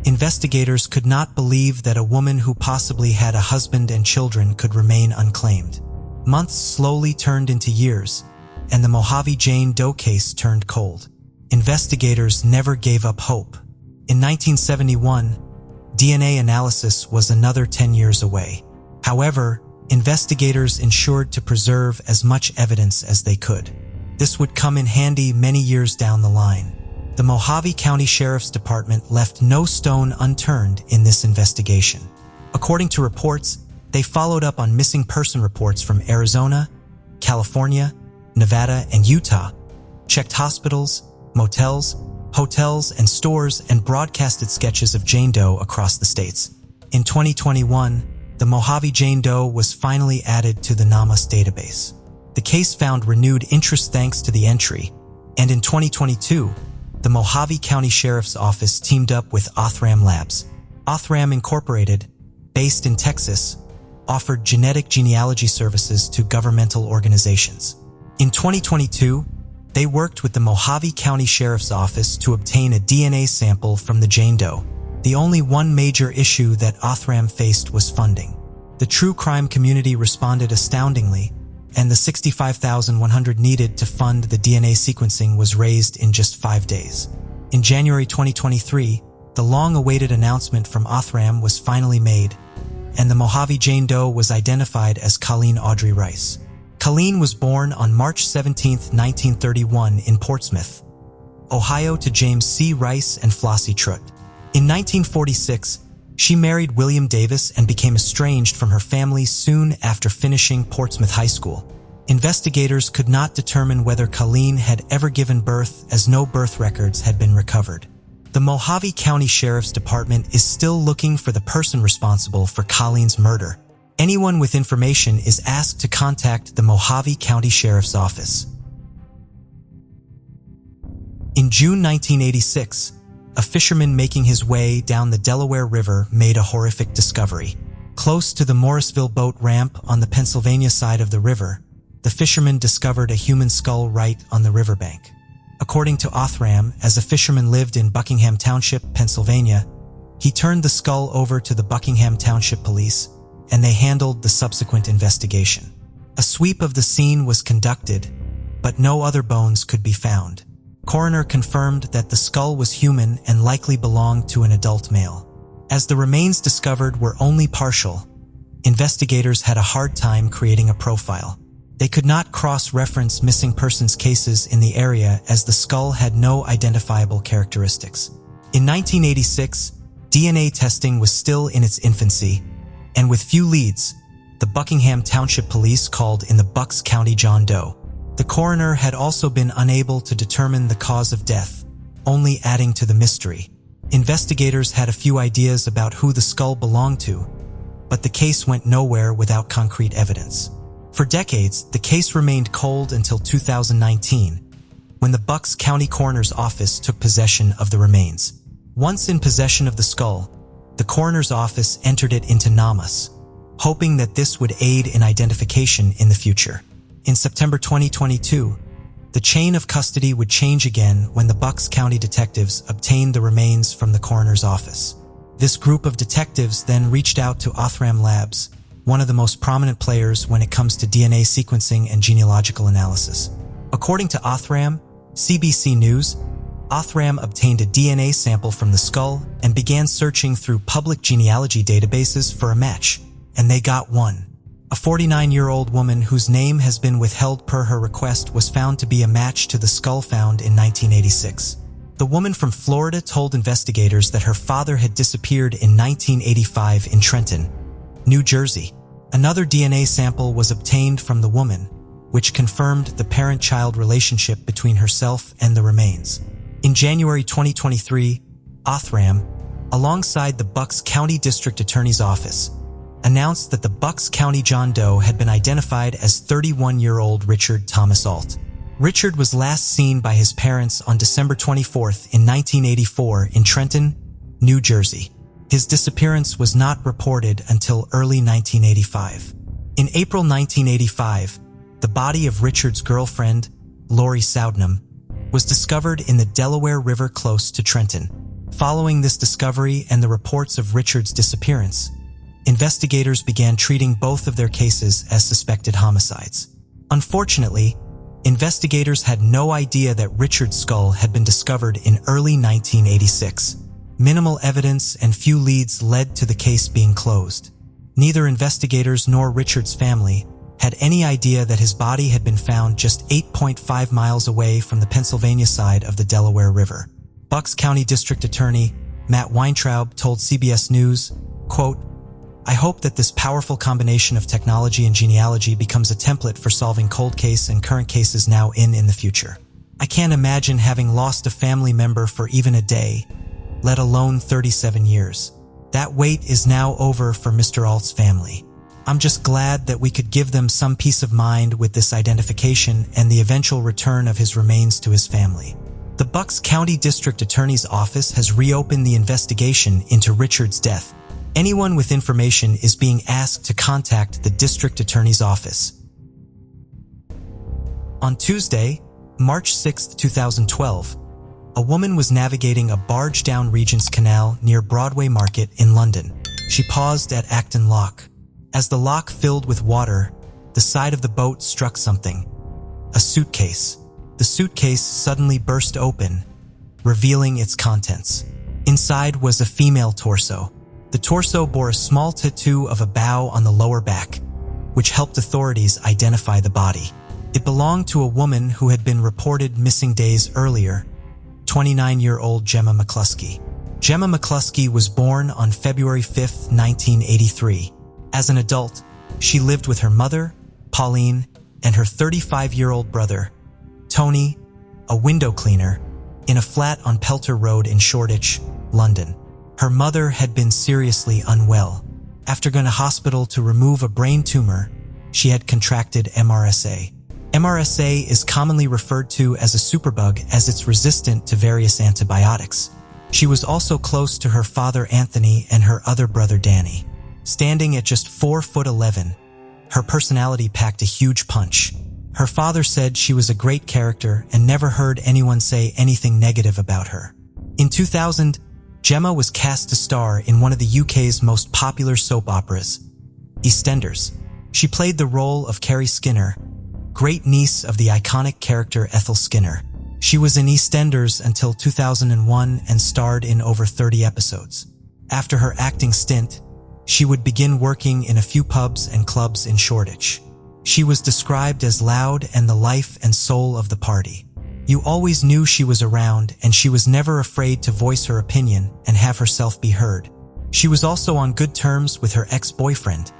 Investigators could not believe that a woman who possibly had a husband and children could remain unclaimed. Months slowly turned into years, and the Mojave Jane Doe case turned cold. Investigators never gave up hope. In 1971, DNA analysis was another 10 years away. However, investigators ensured to preserve as much evidence as they could. This would come in handy many years down the line. The Mojave County Sheriff's Department left no stone unturned in this investigation. According to reports, they followed up on missing person reports from Arizona, California, Nevada, and Utah, checked hospitals, motels, hotels, and stores, and broadcasted sketches of Jane Doe across the states. In 2021, the Mojave Jane Doe was finally added to the NamUs database. The case found renewed interest thanks to the entry, and in 2022, the Mojave County Sheriff's Office teamed up with Othram Labs. Othram Incorporated, based in Texas, offered genetic genealogy services to governmental organizations. In 2022, they worked with the Mojave County Sheriff's Office to obtain a DNA sample from the Jane Doe. The only one major issue that Othram faced was funding. The true crime community responded astoundingly, and the $65,100 needed to fund the DNA sequencing was raised in just 5 days. In January 2023, the long-awaited announcement from Othram was finally made, and the Mojave Jane Doe was identified as Colleen Audrey Rice. Colleen was born on March 17, 1931 in Portsmouth, Ohio to James C. Rice and Flossie Trutt. In 1946, she married William Davis and became estranged from her family soon after finishing Portsmouth High School. Investigators could not determine whether Colleen had ever given birth, as no birth records had been recovered. The Mojave County Sheriff's Department is still looking for the person responsible for Colleen's murder. Anyone with information is asked to contact the Mojave County Sheriff's Office. In June 1986, a fisherman making his way down the Delaware River made a horrific discovery. Close to the Morrisville boat ramp on the Pennsylvania side of the river, the fisherman discovered a human skull right on the riverbank. According to Othram, as a fisherman lived in Buckingham Township, Pennsylvania, he turned the skull over to the Buckingham Township Police, and they handled the subsequent investigation. A sweep of the scene was conducted, but no other bones could be found. Coroner confirmed that the skull was human and likely belonged to an adult male. As the remains discovered were only partial, investigators had a hard time creating a profile. They could not cross-reference missing persons cases in the area as the skull had no identifiable characteristics. In 1986, DNA testing was still in its infancy, and with few leads, the Buckingham Township Police called in the Bucks County John Doe. The coroner had also been unable to determine the cause of death, only adding to the mystery. Investigators had a few ideas about who the skull belonged to, but the case went nowhere without concrete evidence. For decades, the case remained cold until 2019, when the Bucks County Coroner's Office took possession of the remains. Once in possession of the skull, the coroner's office entered it into NAMUS, hoping that this would aid in identification in the future. In September 2022, the chain of custody would change again when the Bucks County detectives obtained the remains from the coroner's office. This group of detectives then reached out to Othram Labs, one of the most prominent players when it comes to DNA sequencing and genealogical analysis. According to Othram, CBC News, Othram obtained a DNA sample from the skull and began searching through public genealogy databases for a match, and they got one. A 49-year-old woman whose name has been withheld per her request was found to be a match to the skull found in 1986. The woman from Florida told investigators that her father had disappeared in 1985 in Trenton, New Jersey. Another DNA sample was obtained from the woman, which confirmed the parent-child relationship between herself and the remains. In January 2023, Othram, alongside the Bucks County District Attorney's Office, announced that the Bucks County John Doe had been identified as 31-year-old Richard Thomas Alt. Richard was last seen by his parents on December 24th in 1984 in Trenton, New Jersey. His disappearance was not reported until early 1985. In April 1985, the body of Richard's girlfriend, Lori Soudnam, was discovered in the Delaware River close to Trenton. Following this discovery and the reports of Richard's disappearance, investigators began treating both of their cases as suspected homicides. Unfortunately, investigators had no idea that Richard's skull had been discovered in early 1986. Minimal evidence and few leads led to the case being closed. Neither investigators nor Richard's family had any idea that his body had been found just 8.5 miles away from the Pennsylvania side of the Delaware River. Bucks County District Attorney Matt Weintraub told CBS News, quote, "I hope that this powerful combination of technology and genealogy becomes a template for solving cold case and current cases now in the future. I can't imagine having lost a family member for even a day, let alone 37 years. That wait is now over for Mr. Alt's family. I'm just glad that we could give them some peace of mind with this identification and the eventual return of his remains to his family." The Bucks County District Attorney's Office has reopened the investigation into Richard's death. Anyone with information is being asked to contact the District Attorney's Office. On Tuesday, March 6, 2012, a woman was navigating a barge down Regent's Canal near Broadway Market in London. She paused at Acton Lock. As the lock filled with water, the side of the boat struck something. A suitcase. The suitcase suddenly burst open, revealing its contents. Inside was a female torso. The torso bore a small tattoo of a bow on the lower back, which helped authorities identify the body. It belonged to a woman who had been reported missing days earlier, 29-year-old Gemma McCluskey. Gemma McCluskey was born on February 5, 1983. As an adult, she lived with her mother, Pauline, and her 35-year-old brother, Tony, a window cleaner, in a flat on Pelter Road in Shoreditch, London. Her mother had been seriously unwell. After going to hospital to remove a brain tumor, she had contracted MRSA. MRSA is commonly referred to as a superbug as it's resistant to various antibiotics. She was also close to her father Anthony and her other brother Danny. Standing at just 4'11", her personality packed a huge punch. Her father said she was a great character and never heard anyone say anything negative about her. In 2000, Gemma was cast to star in one of the UK's most popular soap operas, EastEnders. She played the role of Carrie Skinner, great niece of the iconic character Ethel Skinner. She was in EastEnders until 2001 and starred in over 30 episodes. After her acting stint, she would begin working in a few pubs and clubs in Shoreditch. She was described as loud and the life and soul of the party. You always knew she was around, and she was never afraid to voice her opinion and have herself be heard. She was also on good terms with her ex-boyfriend,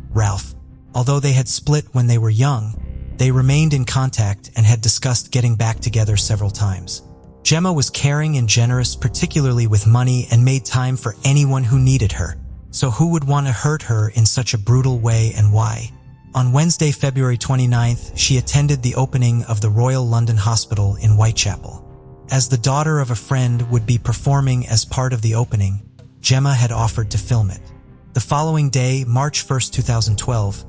Ralph. Although they had split when they were young, they remained in contact and had discussed getting back together several times. Gemma was caring and generous, particularly with money, and made time for anyone who needed her. So who would want to hurt her in such a brutal way, and why? On Wednesday, February 29th, she attended the opening of the Royal London Hospital in Whitechapel. As the daughter of a friend would be performing as part of the opening, Gemma had offered to film it. The following day, March 1st, 2012,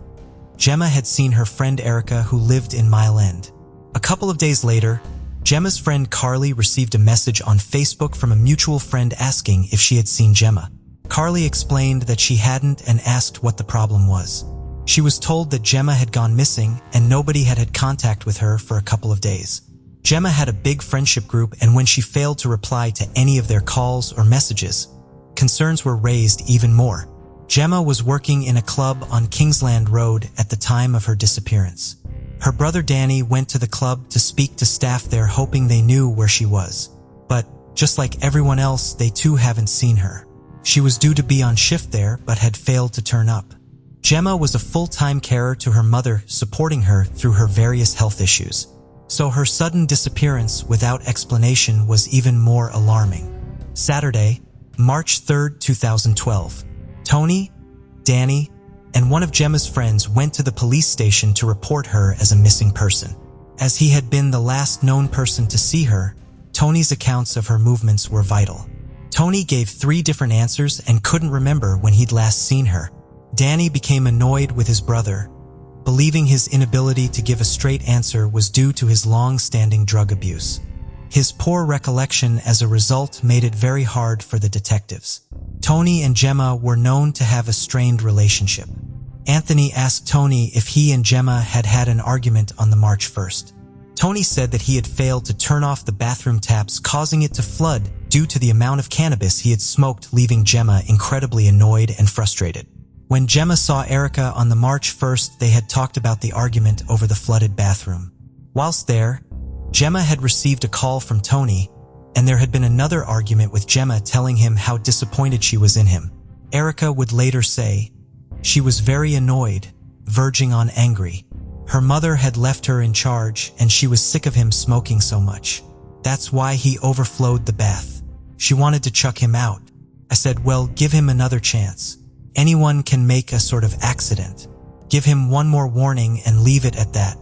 Gemma had seen her friend Erica, who lived in Mile End. A couple of days later, Gemma's friend Carly received a message on Facebook from a mutual friend asking if she had seen Gemma. Carly explained that she hadn't and asked what the problem was. She was told that Gemma had gone missing and nobody had had contact with her for a couple of days. Gemma had a big friendship group, and when she failed to reply to any of their calls or messages, concerns were raised even more. Gemma was working in a club on Kingsland Road at the time of her disappearance. Her brother Danny went to the club to speak to staff there, hoping they knew where she was. But, just like everyone else, they too haven't seen her. She was due to be on shift there, but had failed to turn up. Gemma was a full-time carer to her mother, supporting her through her various health issues. So her sudden disappearance without explanation was even more alarming. Saturday, March 3rd, 2012. Tony, Danny, and one of Gemma's friends went to the police station to report her as a missing person. As he had been the last known person to see her, Tony's accounts of her movements were vital. Tony gave 3 different answers and couldn't remember when he'd last seen her. Danny became annoyed with his brother, believing his inability to give a straight answer was due to his long-standing drug abuse. His poor recollection as a result made it very hard for the detectives. Tony and Gemma were known to have a strained relationship. Anthony asked Tony if he and Gemma had had an argument on the March 1st. Tony said that he had failed to turn off the bathroom taps, causing it to flood due to the amount of cannabis he had smoked, leaving Gemma incredibly annoyed and frustrated. When Gemma saw Erica on the March 1st, they had talked about the argument over the flooded bathroom. Whilst there, Gemma had received a call from Tony, and there had been another argument with Gemma telling him how disappointed she was in him. Erica would later say, she was very annoyed, verging on angry. Her mother had left her in charge, and she was sick of him smoking so much. That's why he overflowed the bath. She wanted to chuck him out. I said, well, give him another chance. Anyone can make a sort of accident. Give him one more warning and leave it at that.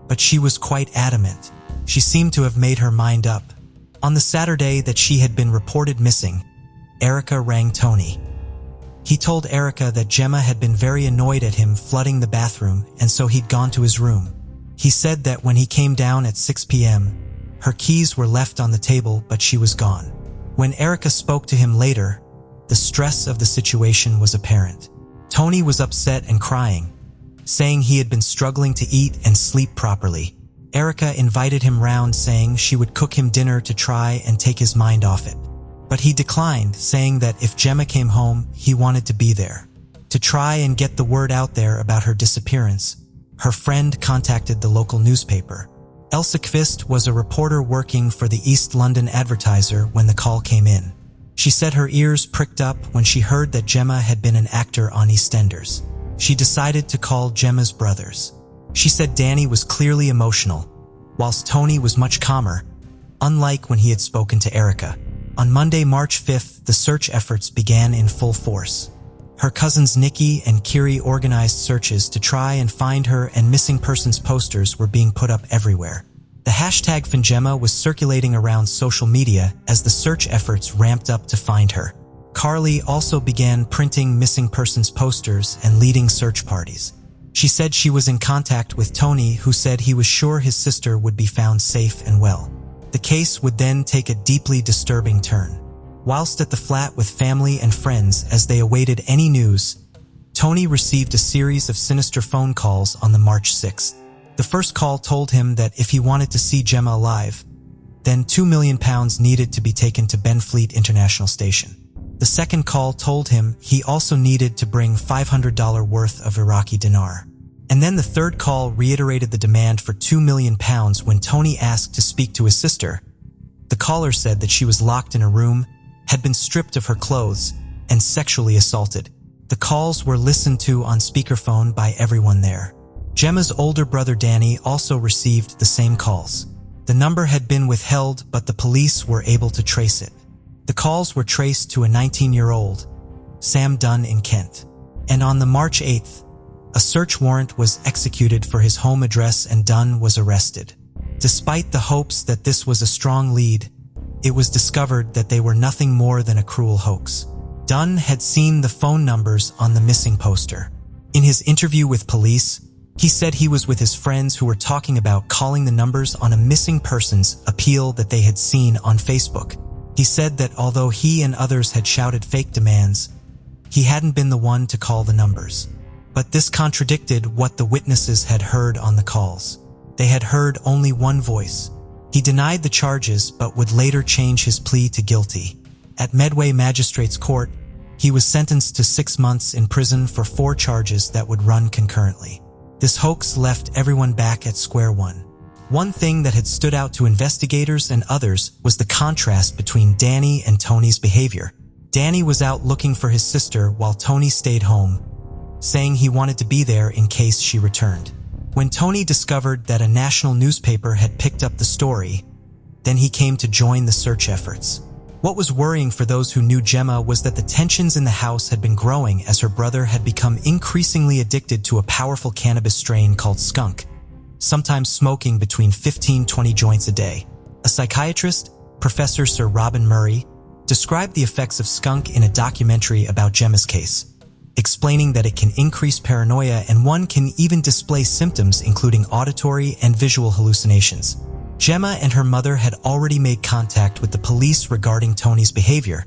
But she was quite adamant. She seemed to have made her mind up. On the Saturday that she had been reported missing, Erica rang Tony. He told Erica that Gemma had been very annoyed at him flooding the bathroom, and so he'd gone to his room. He said that when he came down at 6 p.m., her keys were left on the table, but she was gone. When Erica spoke to him later, the stress of the situation was apparent. Tony was upset and crying, saying he had been struggling to eat and sleep properly. Erica invited him round, saying she would cook him dinner to try and take his mind off it. But he declined, saying that if Gemma came home, he wanted to be there. To try and get the word out there about her disappearance, her friend contacted the local newspaper. Elsa Kvist was a reporter working for the East London Advertiser when the call came in. She said her ears pricked up when she heard that Gemma had been an actor on EastEnders. She decided to call Gemma's brothers. She said Danny was clearly emotional, whilst Tony was much calmer, unlike when he had spoken to Erica. On Monday, March 5th, the search efforts began in full force. Her cousins Nikki and Kiri organized searches to try and find her, and missing persons posters were being put up everywhere. The hashtag #FindGemma was circulating around social media as the search efforts ramped up to find her. Carly also began printing missing persons posters and leading search parties. She said she was in contact with Tony, who said he was sure his sister would be found safe and well. The case would then take a deeply disturbing turn. Whilst at the flat with family and friends as they awaited any news, Tony received a series of sinister phone calls on the March 6th. The first call told him that if he wanted to see Gemma alive, Then £2 million needed to be taken to Benfleet International Station. The second call told him he also needed to bring $500 worth of Iraqi dinar. And then the third call reiterated the demand for £2 million when Tony asked to speak to his sister. The caller said that she was locked in a room, had been stripped of her clothes, and sexually assaulted. The calls were listened to on speakerphone by everyone there. Gemma's older brother Danny also received the same calls. The number had been withheld, but the police were able to trace it. The calls were traced to a 19-year-old, Sam Dunn in Kent. And on the March 8th, a search warrant was executed for his home address and Dunn was arrested. Despite the hopes that this was a strong lead, it was discovered that they were nothing more than a cruel hoax. Dunn had seen the phone numbers on the missing poster. In his interview with police, he said he was with his friends who were talking about calling the numbers on a missing persons appeal that they had seen on Facebook. He said that although he and others had shouted fake demands, he hadn't been the one to call the numbers. But this contradicted what the witnesses had heard on the calls. They had heard only one voice. He denied the charges but would later change his plea to guilty. At Medway Magistrates Court, he was sentenced to 6 months in prison for 4 charges that would run concurrently. This hoax left everyone back at square one. One thing that had stood out to investigators and others was the contrast between Danny and Tony's behavior. Danny was out looking for his sister while Tony stayed home, saying he wanted to be there in case she returned. When Tony discovered that a national newspaper had picked up the story, then he came to join the search efforts. What was worrying for those who knew Gemma was that the tensions in the house had been growing as her brother had become increasingly addicted to a powerful cannabis strain called skunk, sometimes smoking between 15-20 joints a day. A psychiatrist, Professor Sir Robin Murray, described the effects of skunk in a documentary about Gemma's case, explaining that it can increase paranoia and one can even display symptoms including auditory and visual hallucinations. Gemma and her mother had already made contact with the police regarding Tony's behavior,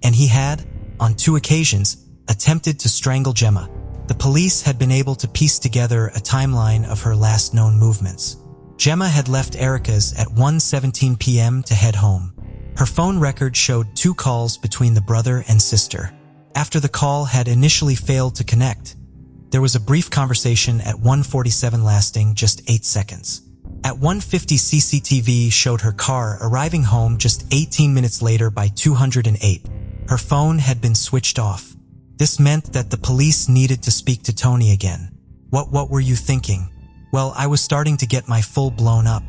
and he had, on 2 occasions, attempted to strangle Gemma. The police had been able to piece together a timeline of her last known movements. Gemma had left Erica's at 1:17 p.m. to head home. Her phone record showed 2 calls between the brother and sister. After the call had initially failed to connect, there was a brief conversation at 1:47 lasting just 8 seconds. At 1:50, CCTV showed her car arriving home just 18 minutes later by 208. Her phone had been switched off. This meant that the police needed to speak to Tony again. What were you thinking? Well, I was starting to get my full blown up.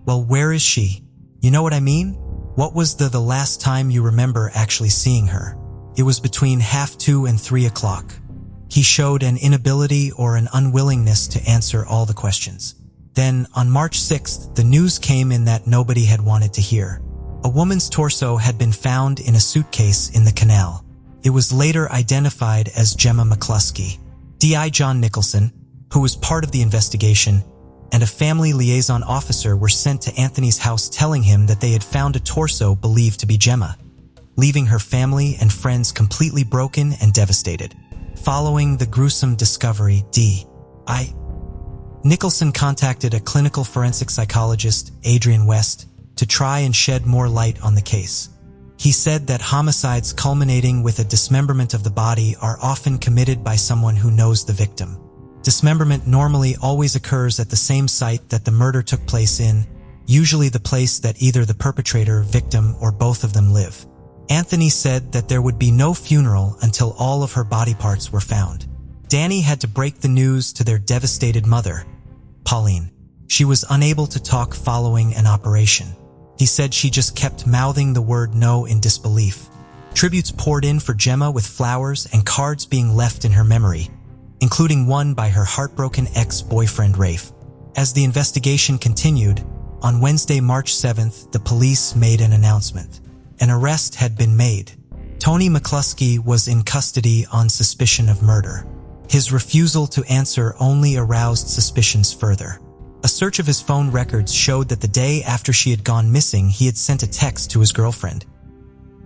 Well, where is she? You know what I mean? What was the last time you remember actually seeing her? It was between 2:30 and 3 o'clock. He showed an inability or an unwillingness to answer all the questions. Then, on March 6th, the news came in that nobody had wanted to hear. A woman's torso had been found in a suitcase in the canal. It was later identified as Gemma McCluskey. D.I. John Nicholson, who was part of the investigation, and a family liaison officer were sent to Anthony's house telling him that they had found a torso believed to be Gemma, leaving her family and friends completely broken and devastated. Following the gruesome discovery, D.I. Nicholson contacted a clinical forensic psychologist, Adrian West, to try and shed more light on the case. He said that homicides culminating with a dismemberment of the body are often committed by someone who knows the victim. Dismemberment normally always occurs at the same site that the murder took place in, usually the place that either the perpetrator, victim, or both of them live. Anthony said that there would be no funeral until all of her body parts were found. Danny had to break the news to their devastated mother, Pauline. She was unable to talk following an operation. He said she just kept mouthing the word no in disbelief. Tributes poured in for Gemma with flowers and cards being left in her memory, including one by her heartbroken ex-boyfriend Rafe. As the investigation continued, on Wednesday, March 7th, the police made an announcement. An arrest had been made. Tony McCluskey was in custody on suspicion of murder. His refusal to answer only aroused suspicions further. A search of his phone records showed that the day after she had gone missing, he had sent a text to his girlfriend.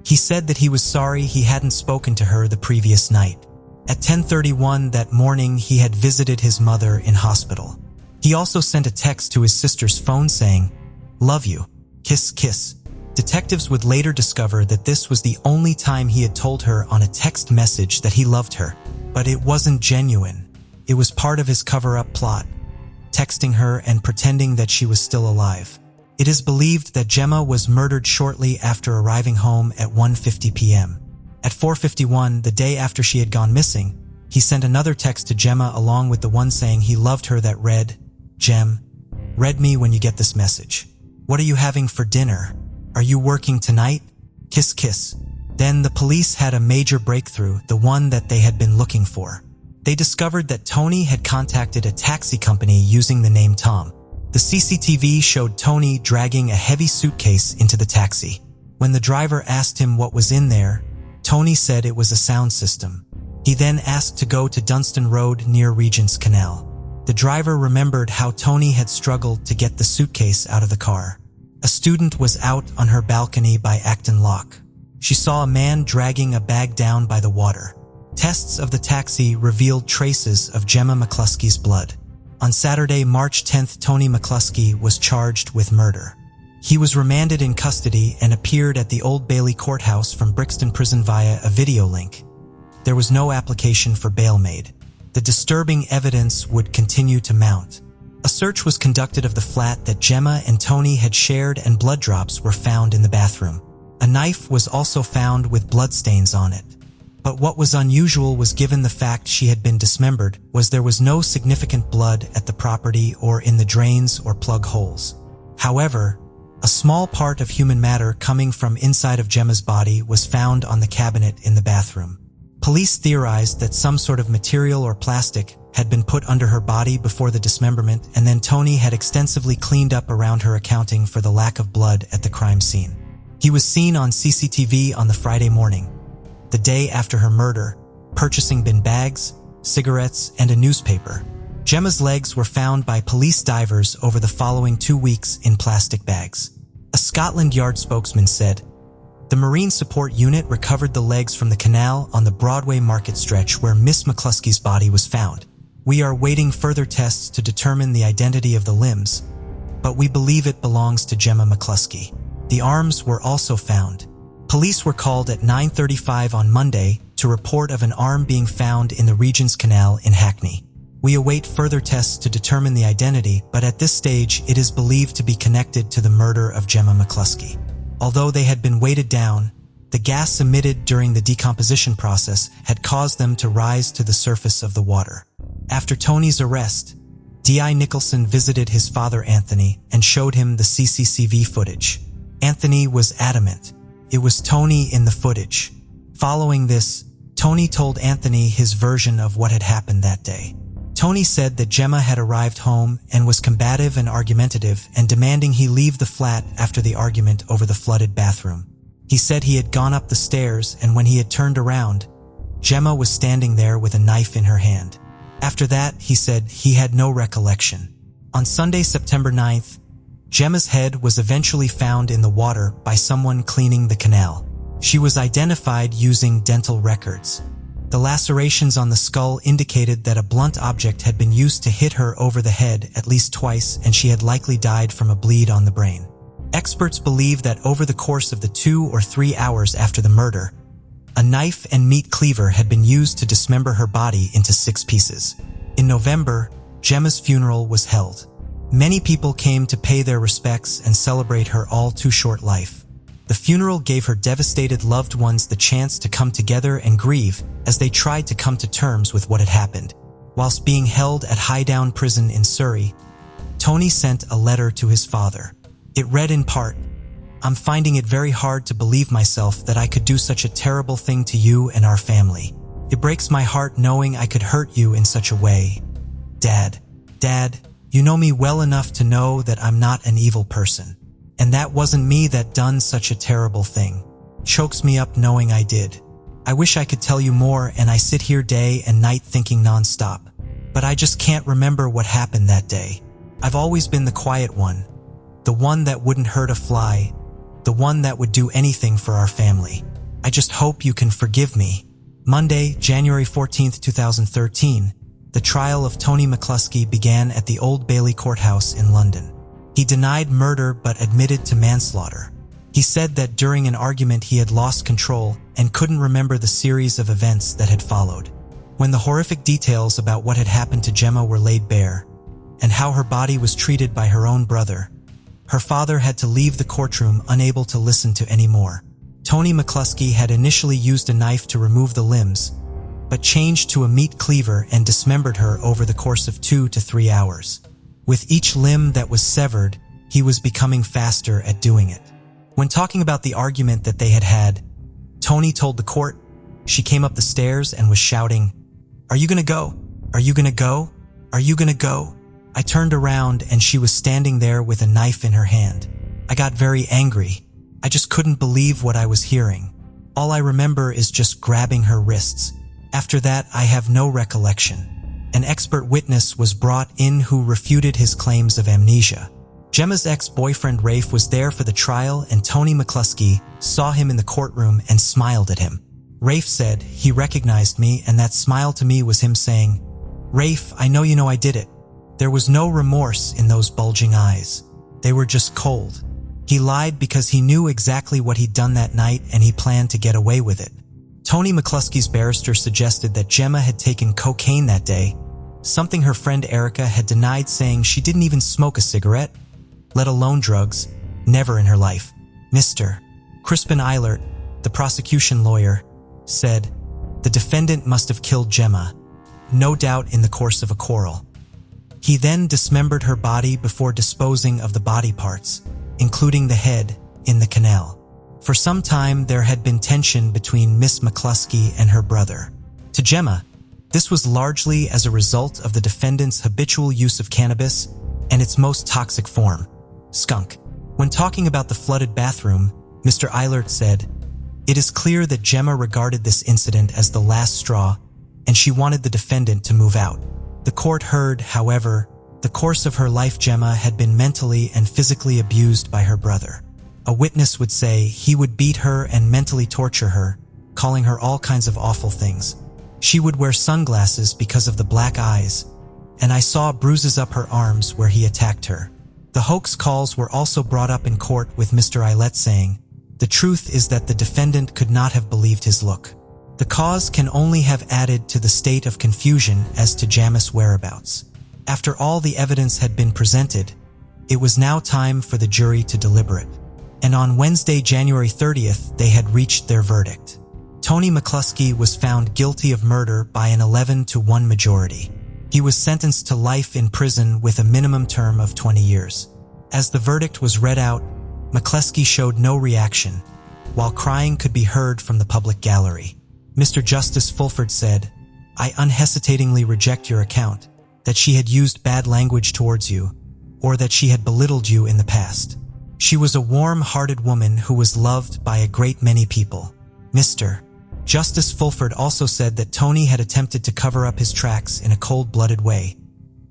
He said that he was sorry he hadn't spoken to her the previous night. At 10:31 that morning, he had visited his mother in hospital. He also sent a text to his sister's phone saying, "Love you." Kiss, kiss. Detectives would later discover that this was the only time he had told her on a text message that he loved her. But it wasn't genuine. It was part of his cover-up plot, texting her and pretending that she was still alive. It is believed that Gemma was murdered shortly after arriving home at 1:50 p.m. At 4:51, the day after she had gone missing, he sent another text to Gemma along with the one saying he loved her that read, "Gem, read me when you get this message. What are you having for dinner? Are you working tonight? Kiss, kiss." Then the police had a major breakthrough, the one that they had been looking for. They discovered that Tony had contacted a taxi company using the name Tom. The CCTV showed Tony dragging a heavy suitcase into the taxi. When the driver asked him what was in there, Tony said it was a sound system. He then asked to go to Dunstan Road near Regent's Canal. The driver remembered how Tony had struggled to get the suitcase out of the car. A student was out on her balcony by Acton Lock. She saw a man dragging a bag down by the water. Tests of the taxi revealed traces of Gemma McCluskey's blood. On Saturday, March 10th, Tony McCluskey was charged with murder. He was remanded in custody and appeared at the Old Bailey courthouse from Brixton Prison via a video link. There was no application for bail made. The disturbing evidence would continue to mount. A search was conducted of the flat that Gemma and Tony had shared, and blood drops were found in the bathroom. A knife was also found with bloodstains on it. But what was unusual was, given the fact she had been dismembered, was there was no significant blood at the property or in the drains or plug holes. However, a small part of human matter coming from inside of Gemma's body was found on the cabinet in the bathroom. Police theorized that some sort of material or plastic had been put under her body before the dismemberment, and then Tony had extensively cleaned up around her, accounting for the lack of blood at the crime scene. He was seen on CCTV on the Friday morning, the day after her murder, purchasing bin bags, cigarettes, and a newspaper. Gemma's legs were found by police divers over the following 2 weeks in plastic bags. A Scotland Yard spokesman said, "The Marine Support Unit recovered the legs from the canal on the Broadway Market stretch where Miss McCluskey's body was found. We are waiting further tests to determine the identity of the limbs, but we believe it belongs to Gemma McCluskey." The arms were also found. Police were called at 9:35 on Monday to report of an arm being found in the Regent's Canal in Hackney. We await further tests to determine the identity, but at this stage it is believed to be connected to the murder of Gemma McCluskey. Although they had been weighted down, the gas emitted during the decomposition process had caused them to rise to the surface of the water. After Tony's arrest, D.I. Nicholson visited his father Anthony and showed him the CCTV footage. Anthony was adamant. It was Tony in the footage. Following this, Tony told Anthony his version of what had happened that day. Tony said that Gemma had arrived home and was combative and argumentative and demanding he leave the flat after the argument over the flooded bathroom. He said he had gone up the stairs, and when he had turned around, Gemma was standing there with a knife in her hand. After that, he said he had no recollection. On Sunday, September 9th, Gemma's head was eventually found in the water by someone cleaning the canal. She was identified using dental records. The lacerations on the skull indicated that a blunt object had been used to hit her over the head at least twice, and she had likely died from a bleed on the brain. Experts believe that over the course of the 2 or 3 hours after the murder, a knife and meat cleaver had been used to dismember her body into 6 pieces. In November, Gemma's funeral was held. Many people came to pay their respects and celebrate her all too short life. The funeral gave her devastated loved ones the chance to come together and grieve as they tried to come to terms with what had happened. Whilst being held at Highdown Prison in Surrey, Tony sent a letter to his father. It read in part, "I'm finding it very hard to believe myself that I could do such a terrible thing to you and our family. It breaks my heart knowing I could hurt you in such a way. Dad, you know me well enough to know that I'm not an evil person. And that wasn't me that done such a terrible thing. Chokes me up knowing I did. I wish I could tell you more, and I sit here day and night thinking nonstop. But I just can't remember what happened that day. I've always been the quiet one, the one that wouldn't hurt a fly, the one that would do anything for our family. I just hope you can forgive me." Monday, January 14th, 2013, the trial of Tony McCluskey began at the Old Bailey courthouse in London. He denied murder but admitted to manslaughter. He said that during an argument he had lost control and couldn't remember the series of events that had followed. When the horrific details about what had happened to Gemma were laid bare, and how her body was treated by her own brother, her father had to leave the courtroom unable to listen to any more. Tony McCluskey had initially used a knife to remove the limbs, but changed to a meat cleaver and dismembered her over the course of 2 to 3 hours. With each limb that was severed, he was becoming faster at doing it. When talking about the argument that they had had, Tony told the court she came up the stairs and was shouting, "Are you gonna go? Are you gonna go? Are you gonna go?" I turned around and she was standing there with a knife in her hand. I got very angry. I just couldn't believe what I was hearing. All I remember is just grabbing her wrists. After that, I have no recollection. An expert witness was brought in who refuted his claims of amnesia. Gemma's ex-boyfriend Rafe was there for the trial, and Tony McCluskey saw him in the courtroom and smiled at him. Rafe said he recognized me, and that smile to me was him saying, "Rafe, I know you know I did it." There was no remorse in those bulging eyes. They were just cold. He lied because he knew exactly what he'd done that night and he planned to get away with it. Tony McCluskey's barrister suggested that Gemma had taken cocaine that day, something her friend Erica had denied, saying she didn't even smoke a cigarette, let alone drugs, never in her life. Mr. Crispin Eilert, the prosecution lawyer, said, "The defendant must have killed Gemma, no doubt in the course of a quarrel. He then dismembered her body before disposing of the body parts, including the head, in the canal." For some time, there had been tension between Miss McCluskey and her brother. To Gemma, this was largely as a result of the defendant's habitual use of cannabis and its most toxic form, skunk. When talking about the flooded bathroom, Mr. Eilert said, "It is clear that Gemma regarded this incident as the last straw, and she wanted the defendant to move out." The court heard, however, the course of her life Gemma had been mentally and physically abused by her brother. A witness would say he would beat her and mentally torture her, calling her all kinds of awful things. She would wear sunglasses because of the black eyes, and I saw bruises up her arms where he attacked her. The hoax calls were also brought up in court, with Mr. Eilert saying, "The truth is that the defendant could not have believed his look. The cause can only have added to the state of confusion as to Gemma's whereabouts." After all the evidence had been presented, it was now time for the jury to deliberate. And on Wednesday, January 30th, they had reached their verdict. Tony McCluskey was found guilty of murder by an 11-1 majority. He was sentenced to life in prison with a minimum term of 20 years. As the verdict was read out, McCluskey showed no reaction, while crying could be heard from the public gallery. Mr. Justice Fulford said, "I unhesitatingly reject your account that she had used bad language towards you, or that she had belittled you in the past. She was a warm-hearted woman who was loved by a great many people." Mr. Justice Fulford also said that Tony had attempted to cover up his tracks in a cold-blooded way,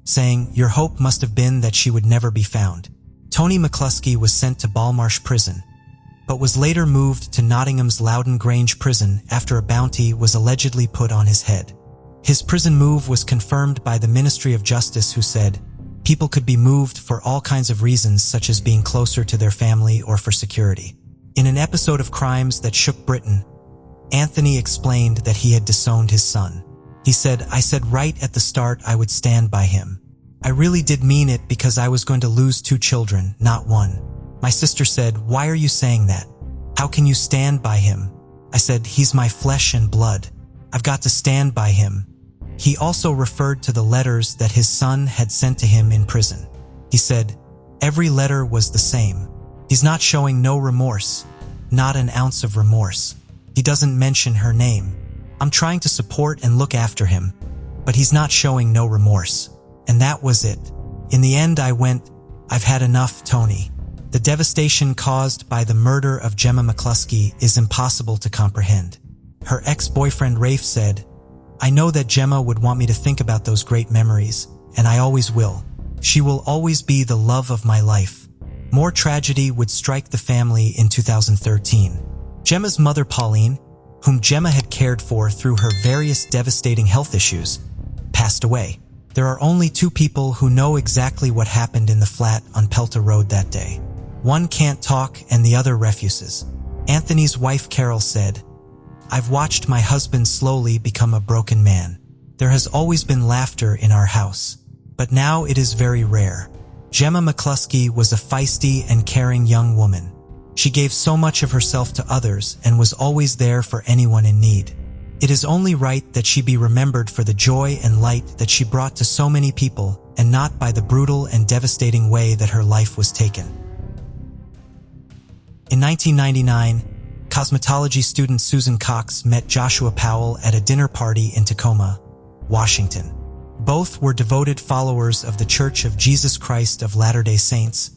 saying, "Your hope must have been that she would never be found." Tony McCluskey was sent to Balmarsh Prison, but was later moved to Nottingham's Loudon Grange Prison after a bounty was allegedly put on his head. His prison move was confirmed by the Ministry of Justice, who said, people could be moved for all kinds of reasons, such as being closer to their family or for security. In an episode of Crimes That Shook Britain, Anthony explained that he had disowned his son. He said, "I said right at the start I would stand by him. I really did mean it because I was going to lose 2 children, not 1. My sister said, 'Why are you saying that? How can you stand by him?' I said, 'He's my flesh and blood. I've got to stand by him.'" He also referred to the letters that his son had sent to him in prison. He said, "Every letter was the same. He's not showing no remorse, not an ounce of remorse. He doesn't mention her name. I'm trying to support and look after him, but he's not showing no remorse." And that was it. In the end, I went, "I've had enough, Tony." The devastation caused by the murder of Gemma McCluskey is impossible to comprehend. Her ex-boyfriend Rafe said, "I know that Gemma would want me to think about those great memories, and I always will. She will always be the love of my life." More tragedy would strike the family in 2013. Gemma's mother, Pauline, whom Gemma had cared for through her various devastating health issues, passed away. There are only two people who know exactly what happened in the flat on Pelta Road that day. One can't talk and the other refuses. Anthony's wife Carol said, "I've watched my husband slowly become a broken man. There has always been laughter in our house, but now it is very rare." Gemma McCluskey was a feisty and caring young woman. She gave so much of herself to others and was always there for anyone in need. It is only right that she be remembered for the joy and light that she brought to so many people, and not by the brutal and devastating way that her life was taken. In 1999, cosmetology student Susan Cox met Joshua Powell at a dinner party in Tacoma, Washington. Both were devoted followers of the Church of Jesus Christ of Latter-day Saints,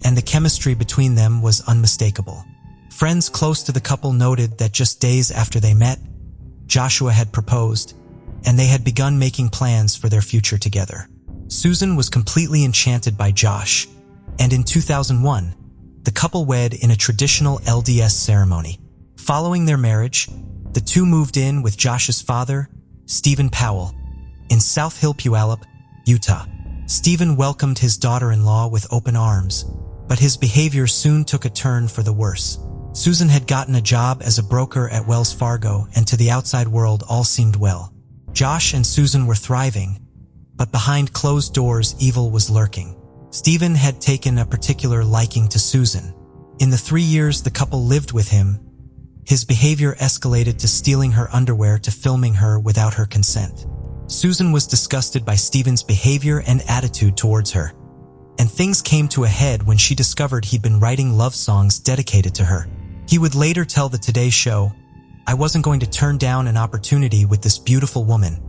and the chemistry between them was unmistakable. Friends close to the couple noted that just days after they met, Joshua had proposed, and they had begun making plans for their future together. Susan was completely enchanted by Josh, and in 2001, the couple wed in a traditional LDS ceremony. Following their marriage, the two moved in with Josh's father, Stephen Powell, in South Hill, Puyallup, Utah. Stephen welcomed his daughter-in-law with open arms, but his behavior soon took a turn for the worse. Susan had gotten a job as a broker at Wells Fargo, and to the outside world all seemed well. Josh and Susan were thriving, but behind closed doors evil was lurking. Stephen had taken a particular liking to Susan. In the 3 years the couple lived with him, his behavior escalated to stealing her underwear to filming her without her consent. Susan was disgusted by Stephen's behavior and attitude towards her, and things came to a head when she discovered he'd been writing love songs dedicated to her. He would later tell the Today Show, "I wasn't going to turn down an opportunity with this beautiful woman,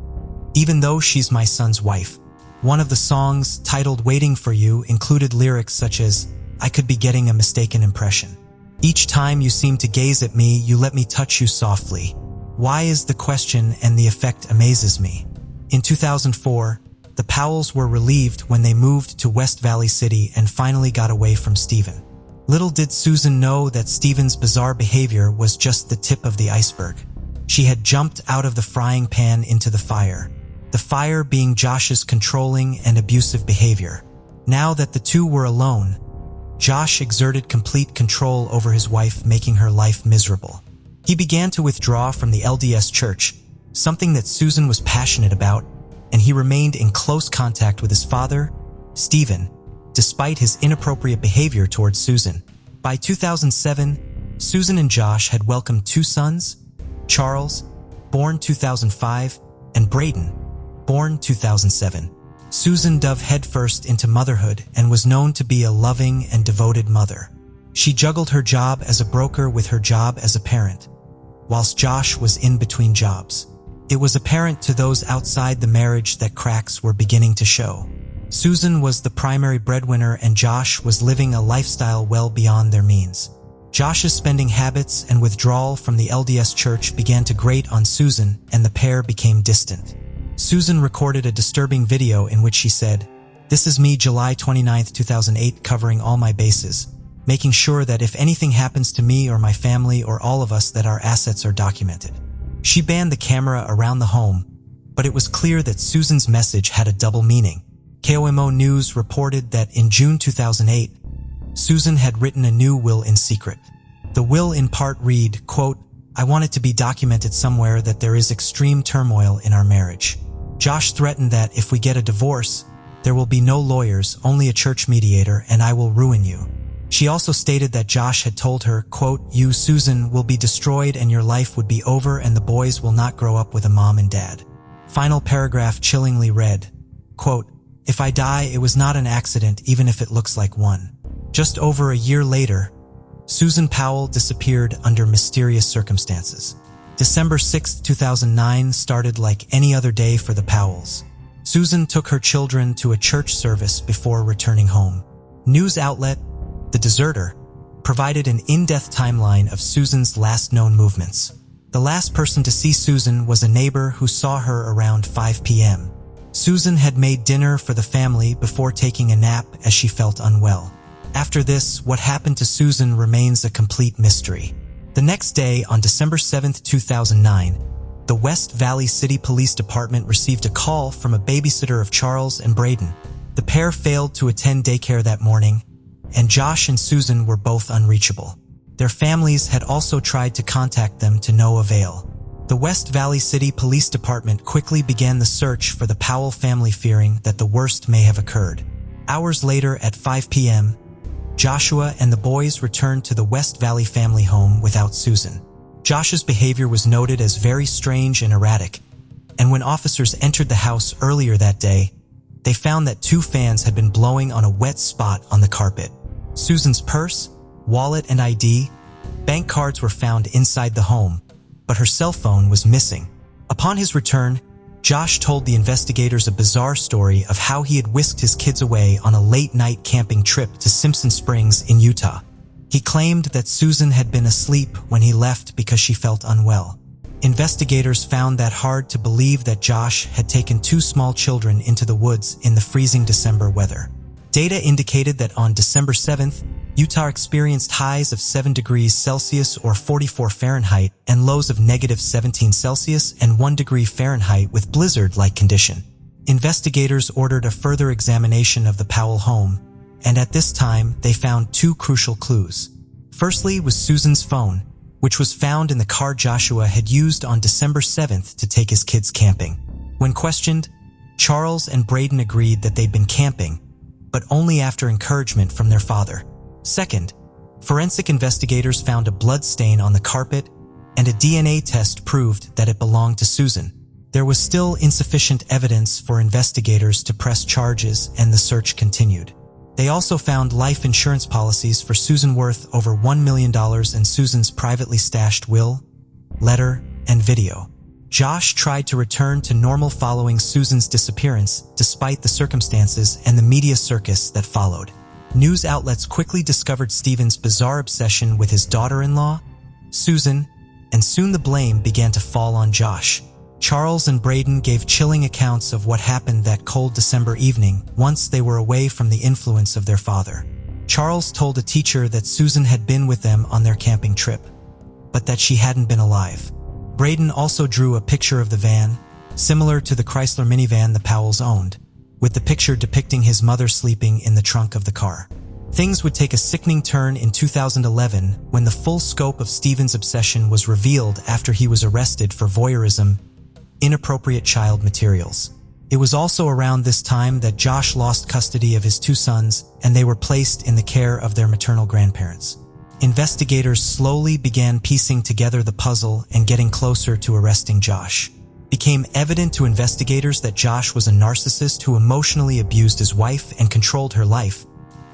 even though she's my son's wife." One of the songs, titled "Waiting for You," included lyrics such as, "I could be getting a mistaken impression. Each time you seem to gaze at me, you let me touch you softly. Why is the question, and the effect amazes me." In 2004, the Powells were relieved when they moved to West Valley City and finally got away from Stephen. Little did Susan know that Stephen's bizarre behavior was just the tip of the iceberg. She had jumped out of the frying pan into the fire being Josh's controlling and abusive behavior. Now that the two were alone, Josh exerted complete control over his wife, making her life miserable. He began to withdraw from the LDS Church, something that Susan was passionate about, and he remained in close contact with his father, Stephen, despite his inappropriate behavior towards Susan. By 2007, Susan and Josh had welcomed 2 sons, Charles, born 2005, and Braden, born 2007. Susan dove headfirst into motherhood and was known to be a loving and devoted mother. She juggled her job as a broker with her job as a parent, whilst Josh was in between jobs. It was apparent to those outside the marriage that cracks were beginning to show. Susan was the primary breadwinner and Josh was living a lifestyle well beyond their means. Josh's spending habits and withdrawal from the LDS Church began to grate on Susan, and the pair became distant. Susan recorded a disturbing video in which she said, "This is me July 29, 2008, covering all my bases, making sure that if anything happens to me or my family or all of us that our assets are documented." She banned the camera around the home, but it was clear that Susan's message had a double meaning. KOMO News reported that in June 2008, Susan had written a new will in secret. The will in part read, quote, "I want it to be documented somewhere that there is extreme turmoil in our marriage. Josh threatened that if we get a divorce, there will be no lawyers, only a church mediator, and I will ruin you." She also stated that Josh had told her, quote, "You, Susan, will be destroyed and your life would be over and the boys will not grow up with a mom and dad." Final paragraph chillingly read, quote, "If I die, it was not an accident, even if it looks like one." Just over a year later, Susan Powell disappeared under mysterious circumstances. December 6, 2009 started like any other day for the Powells. Susan took her children to a church service before returning home. News outlet The Deserter provided an in-depth timeline of Susan's last known movements. The last person to see Susan was a neighbor who saw her around 5 p.m. Susan had made dinner for the family before taking a nap as she felt unwell. After this, what happened to Susan remains a complete mystery. The next day, on December 7, 2009, the West Valley City Police Department received a call from a babysitter of Charles and Braden. The pair failed to attend daycare that morning, and Josh and Susan were both unreachable. Their families had also tried to contact them to no avail. The West Valley City Police Department quickly began the search for the Powell family, fearing that the worst may have occurred. Hours later at 5 p.m., Joshua and the boys returned to the West Valley family home without Susan. Josh's behavior was noted as very strange and erratic, and when officers entered the house earlier that day, they found that 2 fans had been blowing on a wet spot on the carpet. Susan's purse, wallet, and ID, bank cards were found inside the home, but her cell phone was missing. Upon his return, Josh told the investigators a bizarre story of how he had whisked his kids away on a late-night camping trip to Simpson Springs in Utah. He claimed that Susan had been asleep when he left because she felt unwell. Investigators found that hard to believe that Josh had taken 2 small children into the woods in the freezing December weather. Data indicated that on December 7th, Utah experienced highs of 7 degrees Celsius or 44 Fahrenheit and lows of -17 Celsius and 1 degree Fahrenheit with blizzard-like condition. Investigators ordered a further examination of the Powell home, and at this time they found 2 crucial clues. Firstly was Susan's phone, which was found in the car Joshua had used on December 7th to take his kids camping. When questioned, Charles and Braden agreed that they'd been camping, but only after encouragement from their father. Second, forensic investigators found a blood stain on the carpet, and a DNA test proved that it belonged to Susan. There was still insufficient evidence for investigators to press charges, and the search continued. They also found life insurance policies for Susan worth over $1 million and Susan's privately stashed will, letter, and video. Josh tried to return to normal following Susan's disappearance, despite the circumstances and the media circus that followed. News outlets quickly discovered Stephen's bizarre obsession with his daughter-in-law, Susan, and soon the blame began to fall on Josh. Charles and Braden gave chilling accounts of what happened that cold December evening once they were away from the influence of their father. Charles told a teacher that Susan had been with them on their camping trip, but that she hadn't been alive. Braden also drew a picture of the van, similar to the Chrysler minivan the Powells owned, with the picture depicting his mother sleeping in the trunk of the car. Things would take a sickening turn in 2011 when the full scope of Stephen's obsession was revealed after he was arrested for voyeurism, inappropriate child materials. It was also around this time that Josh lost custody of his 2 sons, and they were placed in the care of their maternal grandparents. Investigators slowly began piecing together the puzzle and getting closer to arresting Josh. It became evident to investigators that Josh was a narcissist who emotionally abused his wife and controlled her life,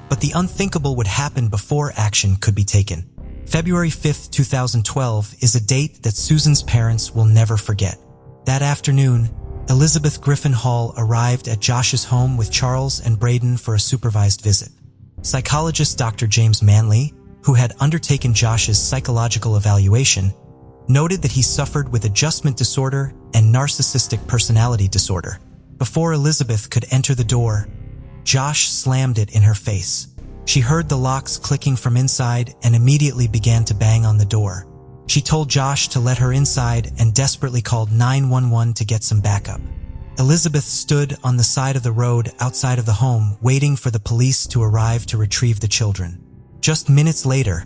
but the unthinkable would happen before action could be taken. February 5, 2012 is a date that Susan's parents will never forget. That afternoon, Elizabeth Griffin Hall arrived at Josh's home with Charles and Braden for a supervised visit. Psychologist Dr. James Manley, who had undertaken Josh's psychological evaluation, noted that he suffered with adjustment disorder and narcissistic personality disorder. Before Elizabeth could enter the door, Josh slammed it in her face. She heard the locks clicking from inside and immediately began to bang on the door. She told Josh to let her inside and desperately called 911 to get some backup. Elizabeth stood on the side of the road outside of the home, waiting for the police to arrive to retrieve the children. Just minutes later,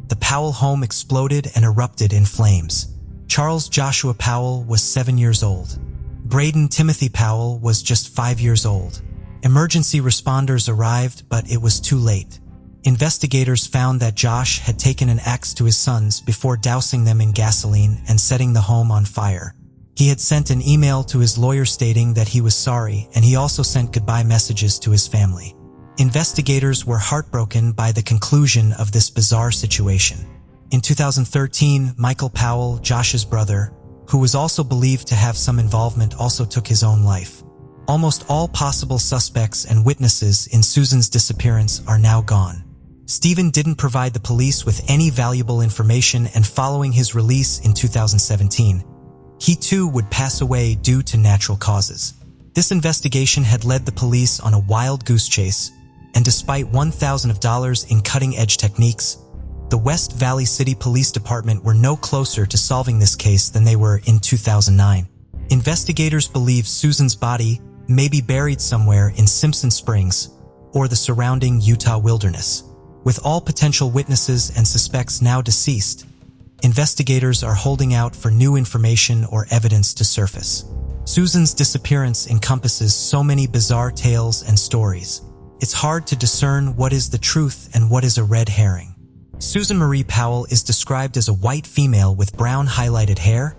the Powell home exploded and erupted in flames. Charles Joshua Powell was 7 years old. Braden Timothy Powell was just 5 years old. Emergency responders arrived, but it was too late. Investigators found that Josh had taken an axe to his sons before dousing them in gasoline and setting the home on fire. He had sent an email to his lawyer stating that he was sorry, and he also sent goodbye messages to his family. Investigators were heartbroken by the conclusion of this bizarre situation. In 2013, Michael Powell, Josh's brother, who was also believed to have some involvement, also took his own life. Almost all possible suspects and witnesses in Susan's disappearance are now gone. Stephen didn't provide the police with any valuable information, and following his release in 2017, he too would pass away due to natural causes. This investigation had led the police on a wild goose chase, and despite $1,000 in cutting-edge techniques, the West Valley City Police Department were no closer to solving this case than they were in 2009. Investigators believe Susan's body may be buried somewhere in Simpson Springs or the surrounding Utah wilderness. With all potential witnesses and suspects now deceased, investigators are holding out for new information or evidence to surface. Susan's disappearance encompasses so many bizarre tales and stories. It's hard to discern what is the truth and what is a red herring. Susan Marie Powell is described as a white female with brown highlighted hair,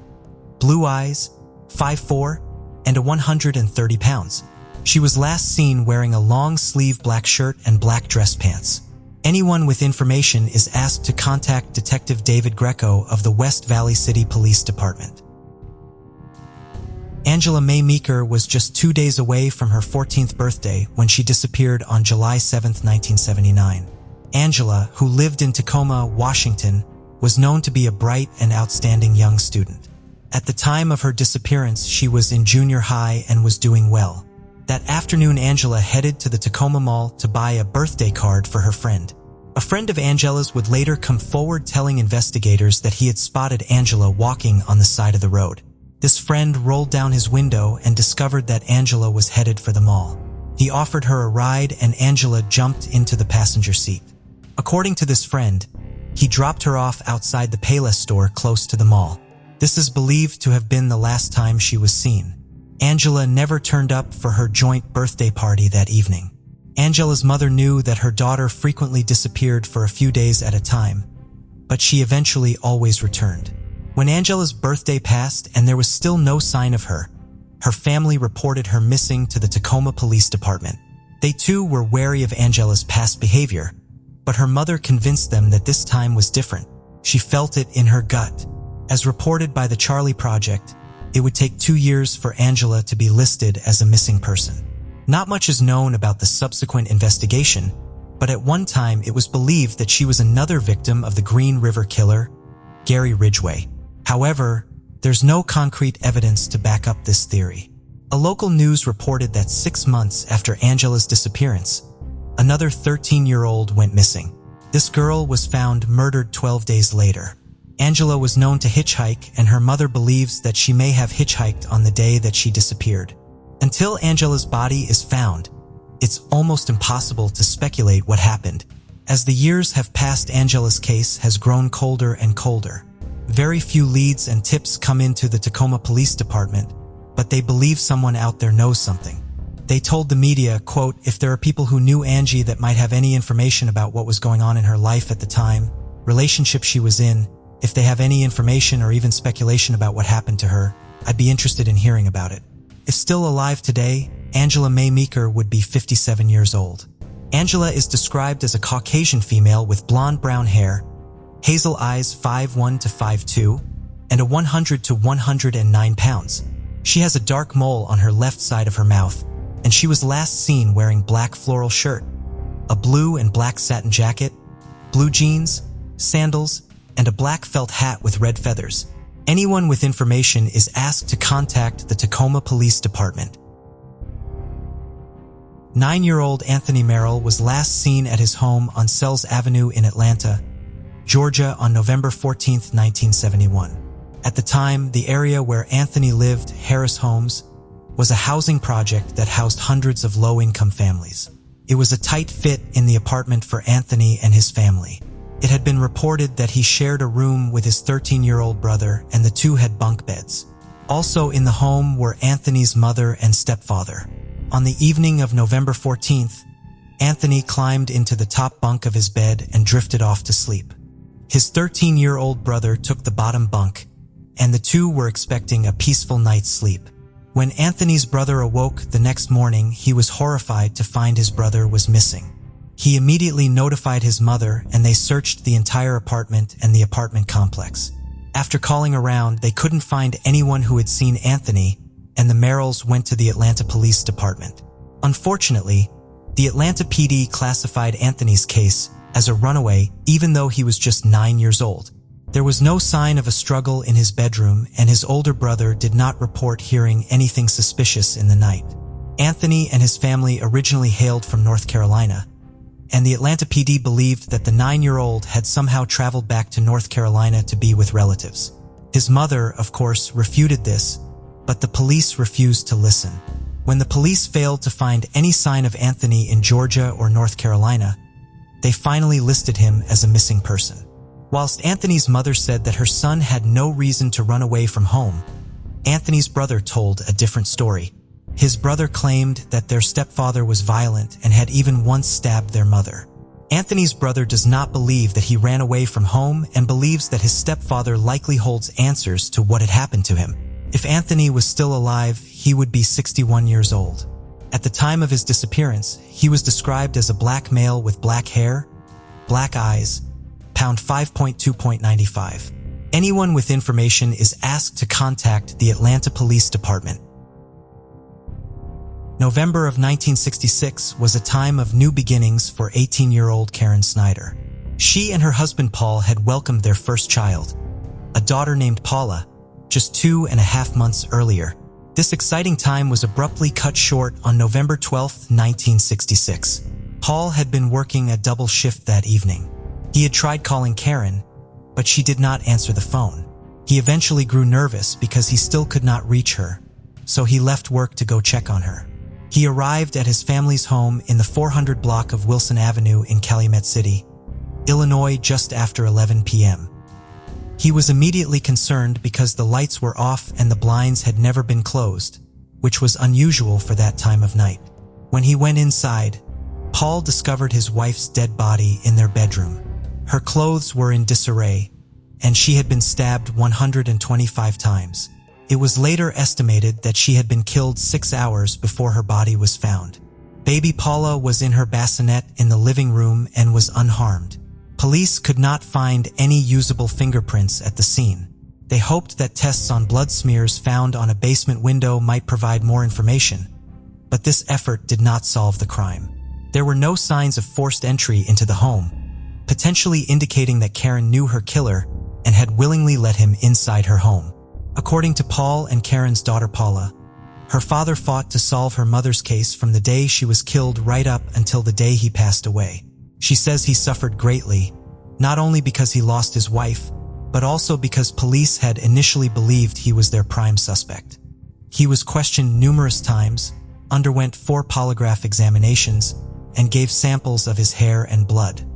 blue eyes, 5'4", and 130 pounds. She was last seen wearing a long-sleeve black shirt and black dress pants. Anyone with information is asked to contact Detective David Greco of the West Valley City Police Department. Angela Mae Meeker was just 2 days away from her 14th birthday when she disappeared on July 7, 1979. Angela, who lived in Tacoma, Washington, was known to be a bright and outstanding young student. At the time of her disappearance, she was in junior high and was doing well. That afternoon, Angela headed to the Tacoma Mall to buy a birthday card for her friend. A friend of Angela's would later come forward telling investigators that he had spotted Angela walking on the side of the road. This friend rolled down his window and discovered that Angela was headed for the mall. He offered her a ride and Angela jumped into the passenger seat. According to this friend, he dropped her off outside the Payless store close to the mall. This is believed to have been the last time she was seen. Angela never turned up for her joint birthday party that evening. Angela's mother knew that her daughter frequently disappeared for a few days at a time, but she eventually always returned. When Angela's birthday passed and there was still no sign of her, her family reported her missing to the Tacoma Police Department. They too were wary of Angela's past behavior, but her mother convinced them that this time was different. She felt it in her gut. As reported by the Charlie Project, it would take 2 years for Angela to be listed as a missing person. Not much is known about the subsequent investigation, but at one time it was believed that she was another victim of the Green River Killer, Gary Ridgway. However, there's no concrete evidence to back up this theory. A local news reported that 6 months after Angela's disappearance, another 13-year-old went missing. This girl was found murdered 12 days later. Angela was known to hitchhike, and her mother believes that she may have hitchhiked on the day that she disappeared. Until Angela's body is found, it's almost impossible to speculate what happened. As the years have passed, Angela's case has grown colder and colder. Very few leads and tips come into the Tacoma Police Department, but they believe someone out there knows something. They told the media, quote, "If there are people who knew Angie that might have any information about what was going on in her life at the time, relationship she was in, if they have any information or even speculation about what happened to her, I'd be interested in hearing about it." If still alive today, Angela Mae Meeker would be 57 years old. Angela is described as a Caucasian female with blonde brown hair, hazel eyes 5'1" to 5'2", and 100 to 109 pounds. She has a dark mole on her left side of her mouth, and she was last seen wearing black floral shirt, a blue and black satin jacket, blue jeans, sandals, and a black felt hat with red feathers. Anyone with information is asked to contact the Tacoma Police Department. 9-year-old Anthony Merrill was last seen at his home on Sells Avenue in Atlanta, Georgia on November 14, 1971. At the time, the area where Anthony lived, Harris Homes, was a housing project that housed hundreds of low-income families. It was a tight fit in the apartment for Anthony and his family. It had been reported that he shared a room with his 13-year-old brother, and the two had bunk beds. Also in the home were Anthony's mother and stepfather. On the evening of November 14th, Anthony climbed into the top bunk of his bed and drifted off to sleep. His 13-year-old brother took the bottom bunk, and the two were expecting a peaceful night's sleep. When Anthony's brother awoke the next morning, he was horrified to find his brother was missing. He immediately notified his mother, and they searched the entire apartment and the apartment complex. After calling around, they couldn't find anyone who had seen Anthony, and the Merrills went to the Atlanta Police Department. Unfortunately, the Atlanta PD classified Anthony's case as a runaway, even though he was just 9 years old. There was no sign of a struggle in his bedroom, and his older brother did not report hearing anything suspicious in the night. Anthony and his family originally hailed from North Carolina, and the Atlanta PD believed that the 9-year-old had somehow traveled back to North Carolina to be with relatives. His mother, of course, refuted this, but the police refused to listen. When the police failed to find any sign of Anthony in Georgia or North Carolina, they finally listed him as a missing person. Whilst Anthony's mother said that her son had no reason to run away from home, Anthony's brother told a different story. His brother claimed that their stepfather was violent and had even once stabbed their mother. Anthony's brother does not believe that he ran away from home and believes that his stepfather likely holds answers to what had happened to him. If Anthony was still alive, he would be 61 years old. At the time of his disappearance, he was described as a black male with black hair, black eyes, pound 5.2.95. Anyone with information is asked to contact the Atlanta Police Department. November of 1966 was a time of new beginnings for 18-year-old Karen Snyder. She and her husband Paul had welcomed their first child, a daughter named Paula, just 2.5 months earlier. This exciting time was abruptly cut short on November 12, 1966. Paul had been working a double shift that evening. He had tried calling Karen, but she did not answer the phone. He eventually grew nervous because he still could not reach her, so he left work to go check on her. He arrived at his family's home in the 400 block of Wilson Avenue in Calumet City, Illinois, just after 11 p.m. He was immediately concerned because the lights were off and the blinds had never been closed, which was unusual for that time of night. When he went inside, Paul discovered his wife's dead body in their bedroom. Her clothes were in disarray, and she had been stabbed 125 times. It was later estimated that she had been killed 6 hours before her body was found. Baby Paula was in her bassinet in the living room and was unharmed. Police could not find any usable fingerprints at the scene. They hoped that tests on blood smears found on a basement window might provide more information, but this effort did not solve the crime. There were no signs of forced entry into the home, potentially indicating that Karen knew her killer and had willingly let him inside her home. According to Paul and Karen's daughter Paula, her father fought to solve her mother's case from the day she was killed right up until the day he passed away. She says he suffered greatly, not only because he lost his wife, but also because police had initially believed he was their prime suspect. He was questioned numerous times, underwent 4 polygraph examinations, and gave samples of his hair and blood.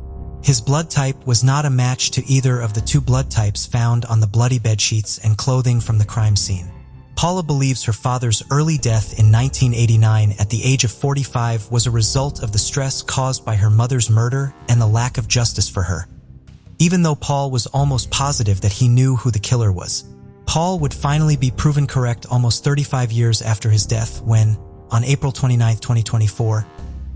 His blood type was not a match to either of the 2 blood types found on the bloody bedsheets and clothing from the crime scene. Paula believes her father's early death in 1989 at the age of 45 was a result of the stress caused by her mother's murder and the lack of justice for her. Even though Paul was almost positive that he knew who the killer was, Paul would finally be proven correct almost 35 years after his death when, on April 29, 2024,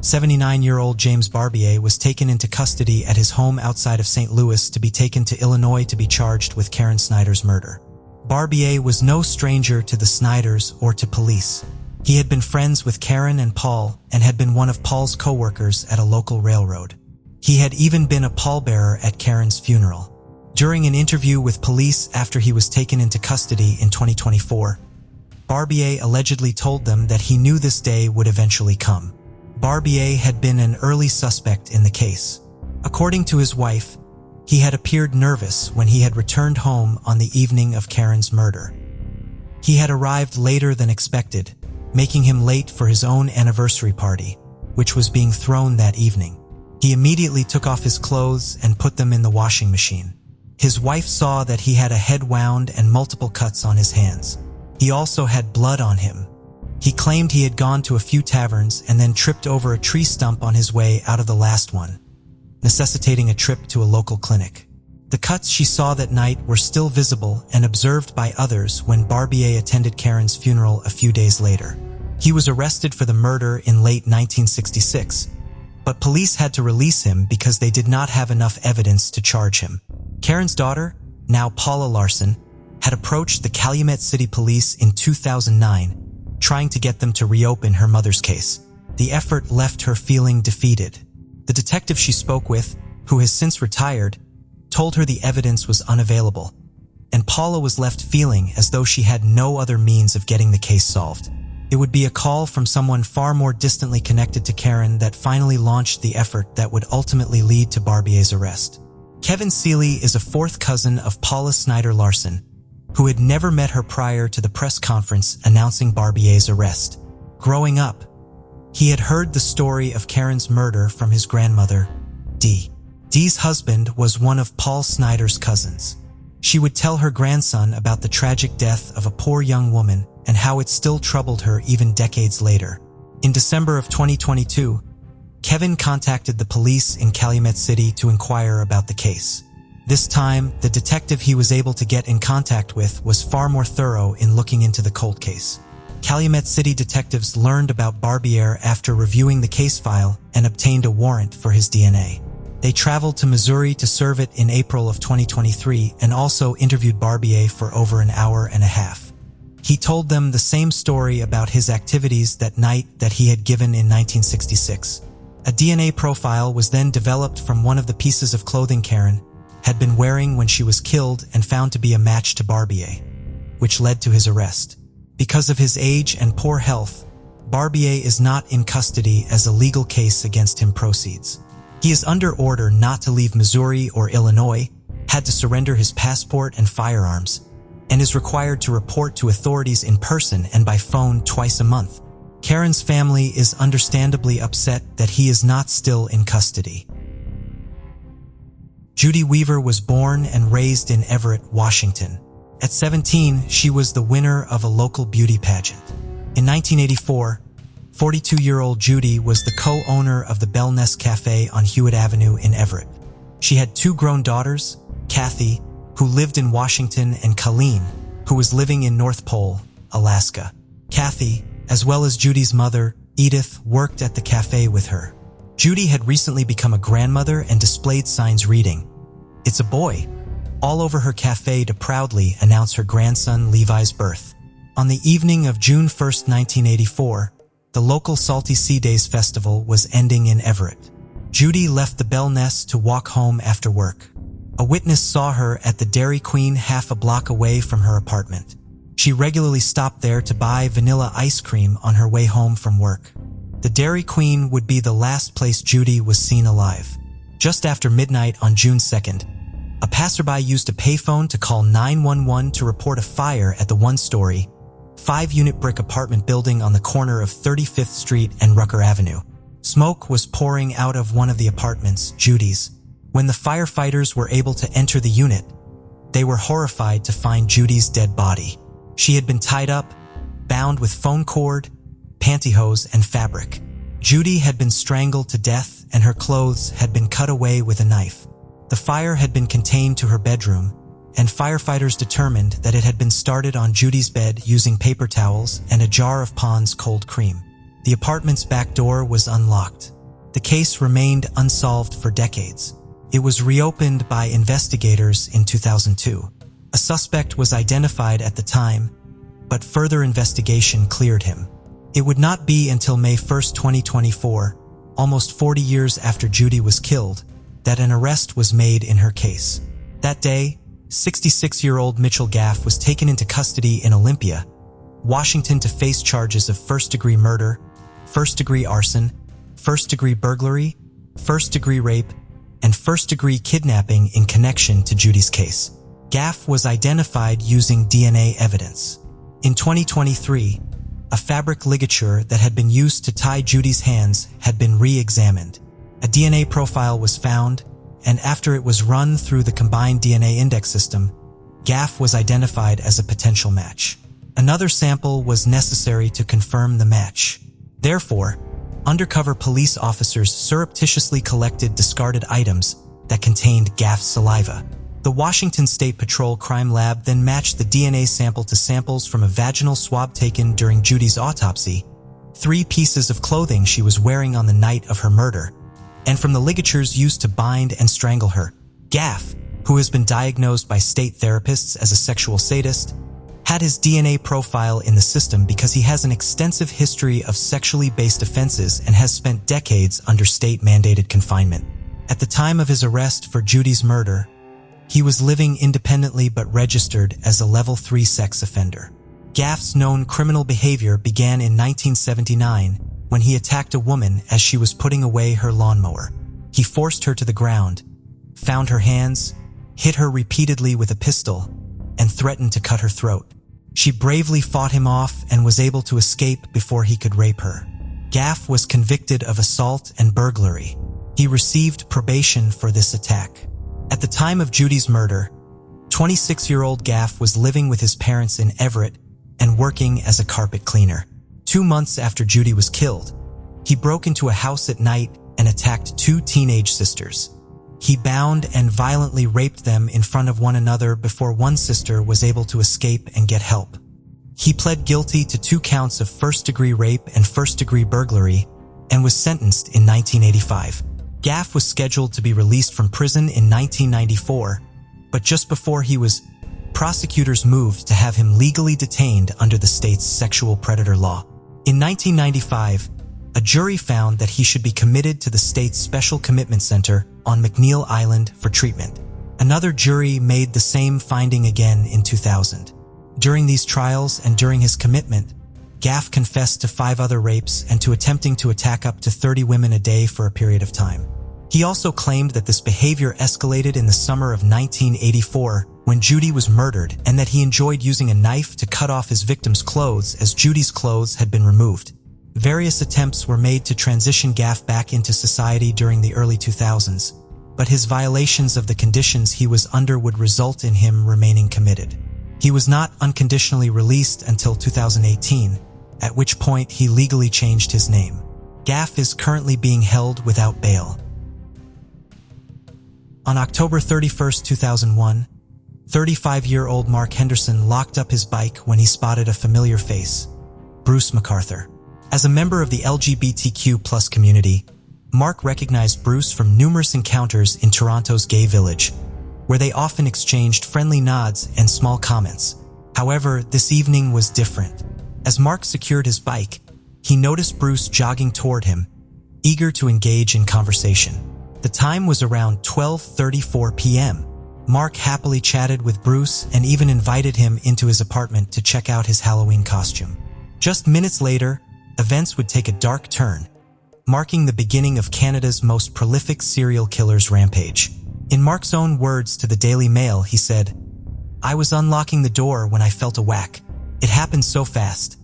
79-year-old James Barbier was taken into custody at his home outside of St. Louis to be taken to Illinois to be charged with Karen Snyder's murder. Barbier was no stranger to the Snyders or to police. He had been friends with Karen and Paul and had been one of Paul's co-workers at a local railroad. He had even been a pallbearer at Karen's funeral. During an interview with police after he was taken into custody in 2024, Barbier allegedly told them that he knew this day would eventually come. Barbier had been an early suspect in the case. According to his wife, he had appeared nervous when he had returned home on the evening of Karen's murder. He had arrived later than expected, making him late for his own anniversary party, which was being thrown that evening. He immediately took off his clothes and put them in the washing machine. His wife saw that he had a head wound and multiple cuts on his hands. He also had blood on him. He claimed he had gone to a few taverns and then tripped over a tree stump on his way out of the last one, necessitating a trip to a local clinic. The cuts she saw that night were still visible and observed by others when Barbier attended Karen's funeral a few days later. He was arrested for the murder in late 1966, but police had to release him because they did not have enough evidence to charge him. Karen's daughter, now Paula Larson, had approached the Calumet City Police in 2009, trying to get them to reopen her mother's case. The effort left her feeling defeated. The detective she spoke with, who has since retired, told her the evidence was unavailable, and Paula was left feeling as though she had no other means of getting the case solved. It would be a call from someone far more distantly connected to Karen that finally launched the effort that would ultimately lead to Barbier's arrest. Kevin Seeley is a fourth cousin of Paula Snyder Larson, who had never met her prior to the press conference announcing Barbier's arrest. Growing up, he had heard the story of Karen's murder from his grandmother, Dee. Dee's husband was one of Paul Snyder's cousins. She would tell her grandson about the tragic death of a poor young woman and how it still troubled her even decades later. In December of 2022, Kevin contacted the police in Calumet City to inquire about the case. This time, the detective he was able to get in contact with was far more thorough in looking into the cold case. Calumet City detectives learned about Barbier after reviewing the case file and obtained a warrant for his DNA. They traveled to Missouri to serve it in April of 2023 and also interviewed Barbier for over an hour and a half. He told them the same story about his activities that night that he had given in 1966. A DNA profile was then developed from one of the pieces of clothing Karen had been wearing when she was killed and found to be a match to Barbier, which led to his arrest. Because of his age and poor health, Barbier is not in custody as a legal case against him proceeds. He is under order not to leave Missouri or Illinois, had to surrender his passport and firearms, and is required to report to authorities in person and by phone twice a month. Karen's family is understandably upset that he is not still in custody. Judy Weaver was born and raised in Everett, Washington. At 17, she was the winner of a local beauty pageant. In 1984, 42-year-old Judy was the co-owner of the Bell Nest Cafe on Hewitt Avenue in Everett. She had two grown daughters, Kathy, who lived in Washington, and Colleen, who was living in North Pole, Alaska. Kathy, as well as Judy's mother, Edith, worked at the cafe with her. Judy had recently become a grandmother and displayed signs reading, "It's a boy," all over her cafe to proudly announce her grandson Levi's birth. On the evening of June 1, 1984, the local Salty Sea Days festival was ending in Everett. Judy left the Bell Nest to walk home after work. A witness saw her at the Dairy Queen half a block away from her apartment. She regularly stopped there to buy vanilla ice cream on her way home from work. The Dairy Queen would be the last place Judy was seen alive. Just after midnight on June 2nd, a passerby used a payphone to call 911 to report a fire at the one-story, 5-unit brick apartment building on the corner of 35th Street and Rucker Avenue. Smoke was pouring out of one of the apartments, Judy's. When the firefighters were able to enter the unit, they were horrified to find Judy's dead body. She had been tied up, bound with phone cord, pantyhose, and fabric. Judy had been strangled to death and her clothes had been cut away with a knife. The fire had been contained to her bedroom, and firefighters determined that it had been started on Judy's bed using paper towels and a jar of Pond's cold cream. The apartment's back door was unlocked. The case remained unsolved for decades. It was reopened by investigators in 2002. A suspect was identified at the time, but further investigation cleared him. It would not be until May 1, 2024, almost 40 years after Judy was killed, that an arrest was made in her case. That day, 66-year-old Mitchell Gaff was taken into custody in Olympia, Washington to face charges of first-degree murder, first-degree arson, first-degree burglary, first-degree rape, and first-degree kidnapping in connection to Judy's case. Gaff was identified using DNA evidence. In 2023, a fabric ligature that had been used to tie Judy's hands had been re-examined. A DNA profile was found, and after it was run through the combined DNA index system, Gaff was identified as a potential match. Another sample was necessary to confirm the match. Therefore, undercover police officers surreptitiously collected discarded items that contained Gaff's saliva. The Washington State Patrol Crime Lab then matched the DNA sample to samples from a vaginal swab taken during Judy's autopsy, 3 pieces of clothing she was wearing on the night of her murder, and from the ligatures used to bind and strangle her. Gaff, who has been diagnosed by state therapists as a sexual sadist, had his DNA profile in the system because he has an extensive history of sexually based offenses and has spent decades under state-mandated confinement. At the time of his arrest for Judy's murder, he was living independently but registered as a level 3 sex offender. Gaff's known criminal behavior began in 1979 when he attacked a woman as she was putting away her lawnmower. He forced her to the ground, found her hands, hit her repeatedly with a pistol, and threatened to cut her throat. She bravely fought him off and was able to escape before he could rape her. Gaff was convicted of assault and burglary. He received probation for this attack. At the time of Judy's murder, 26-year-old Gaff was living with his parents in Everett and working as a carpet cleaner. 2 months after Judy was killed, he broke into a house at night and attacked 2 teenage sisters. He bound and violently raped them in front of one another before one sister was able to escape and get help. He pled guilty to 2 counts of first-degree rape and first-degree burglary and was sentenced in 1985. Gaff was scheduled to be released from prison in 1994, but just before he was, prosecutors moved to have him legally detained under the state's sexual predator law. In 1995, a jury found that he should be committed to the state's Special Commitment Center on McNeil Island for treatment. Another jury made the same finding again in 2000. During these trials and during his commitment, Gaff confessed to 5 other rapes and to attempting to attack up to 30 women a day for a period of time. He also claimed that this behavior escalated in the summer of 1984 when Judy was murdered and that he enjoyed using a knife to cut off his victim's clothes as Judy's clothes had been removed. Various attempts were made to transition Gaff back into society during the early 2000s, but his violations of the conditions he was under would result in him remaining committed. He was not unconditionally released until 2018, at which point he legally changed his name. Gaff is currently being held without bail. On October 31, 2001, 35-year-old Mark Henderson locked up his bike when he spotted a familiar face, Bruce MacArthur. As a member of the LGBTQ+ community, Mark recognized Bruce from numerous encounters in Toronto's gay village, where they often exchanged friendly nods and small comments. However, this evening was different. As Mark secured his bike, he noticed Bruce jogging toward him, eager to engage in conversation. The time was around 12:34 p.m. Mark happily chatted with Bruce and even invited him into his apartment to check out his Halloween costume. Just minutes later, events would take a dark turn, marking the beginning of Canada's most prolific serial killer's rampage. In Mark's own words to the Daily Mail, he said, "I was unlocking the door when I felt a whack. It happened so fast.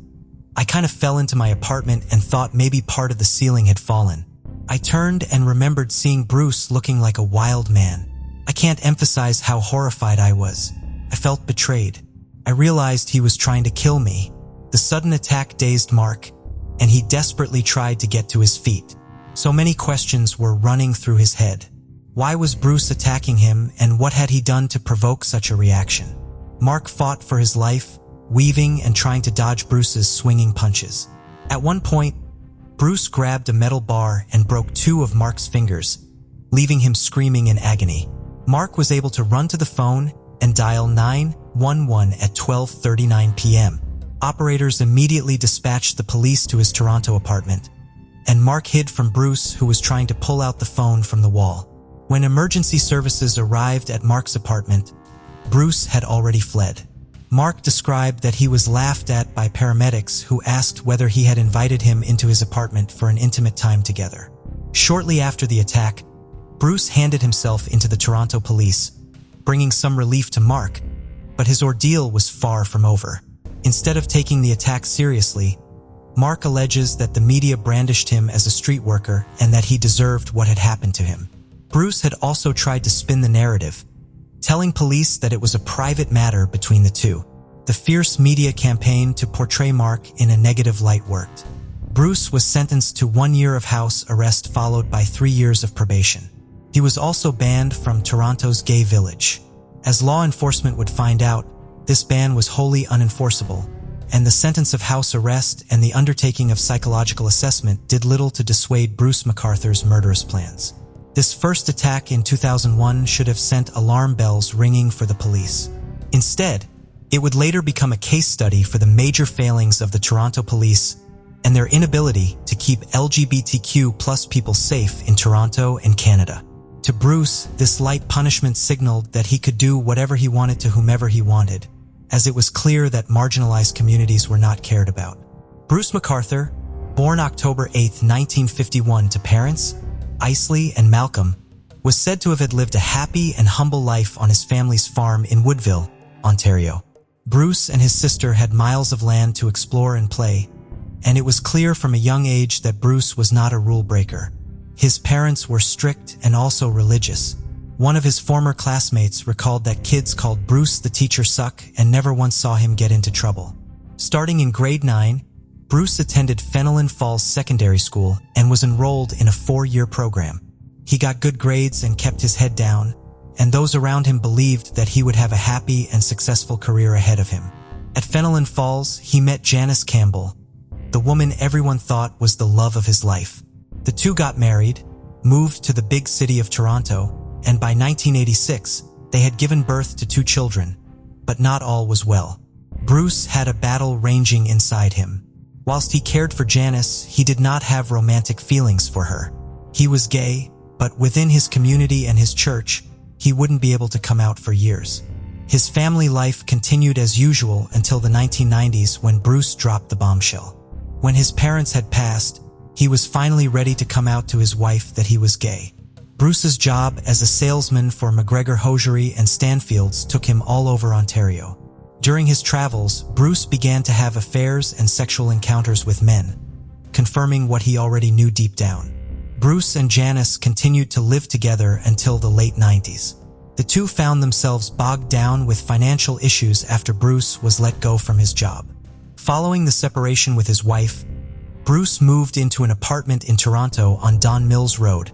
I kind of fell into my apartment and thought maybe part of the ceiling had fallen. I turned and remembered seeing Bruce looking like a wild man. I can't emphasize how horrified I was. I felt betrayed. I realized he was trying to kill me." The sudden attack dazed Mark, and he desperately tried to get to his feet. So many questions were running through his head. Why was Bruce attacking him, and what had he done to provoke such a reaction? Mark fought for his life, weaving and trying to dodge Bruce's swinging punches. At one point, Bruce grabbed a metal bar and broke 2 of Mark's fingers, leaving him screaming in agony. Mark was able to run to the phone and dial 911 at 12:39 p.m. Operators immediately dispatched the police to his Toronto apartment, and Mark hid from Bruce, who was trying to pull out the phone from the wall. When emergency services arrived at Mark's apartment, Bruce had already fled. Mark described that he was laughed at by paramedics who asked whether he had invited him into his apartment for an intimate time together. Shortly after the attack, Bruce handed himself into the Toronto police, bringing some relief to Mark, but his ordeal was far from over. Instead of taking the attack seriously, Mark alleges that the media brandished him as a street worker and that he deserved what had happened to him. Bruce had also tried to spin the narrative, telling police that it was a private matter between the two. The fierce media campaign to portray Mark in a negative light worked. Bruce was sentenced to 1 year of house arrest followed by 3 years of probation. He was also banned from Toronto's gay village. As law enforcement would find out, this ban was wholly unenforceable, and the sentence of house arrest and the undertaking of psychological assessment did little to dissuade Bruce MacArthur's murderous plans. This first attack in 2001 should have sent alarm bells ringing for the police. Instead, it would later become a case study for the major failings of the Toronto police and their inability to keep LGBTQ+ people safe in Toronto and Canada. To Bruce, this light punishment signaled that he could do whatever he wanted to whomever he wanted, as it was clear that marginalized communities were not cared about. Bruce MacArthur, born October 8, 1951 to parents, Isley and Malcolm, was said to have lived a happy and humble life on his family's farm in Woodville, Ontario. Bruce and his sister had miles of land to explore and play, and it was clear from a young age that Bruce was not a rule breaker. His parents were strict and also religious. One of his former classmates recalled that kids called Bruce the teacher suck and never once saw him get into trouble. Starting in grade 9, Bruce attended Fenelon Falls Secondary School and was enrolled in a 4-year program. He got good grades and kept his head down, and those around him believed that he would have a happy and successful career ahead of him. At Fenelon Falls, he met Janice Campbell, the woman everyone thought was the love of his life. The two got married, moved to the big city of Toronto, and by 1986, they had given birth to 2 children, but not all was well. Bruce had a battle raging inside him. Whilst he cared for Janice, he did not have romantic feelings for her. He was gay, but within his community and his church, he wouldn't be able to come out for years. His family life continued as usual until the 1990s when Bruce dropped the bombshell. When his parents had passed, he was finally ready to come out to his wife that he was gay. Bruce's job as a salesman for McGregor Hosiery and Stanfields took him all over Ontario. During his travels, Bruce began to have affairs and sexual encounters with men, confirming what he already knew deep down. Bruce and Janice continued to live together until the late 90s. The two found themselves bogged down with financial issues after Bruce was let go from his job. Following the separation with his wife, Bruce moved into an apartment in Toronto on Don Mills Road,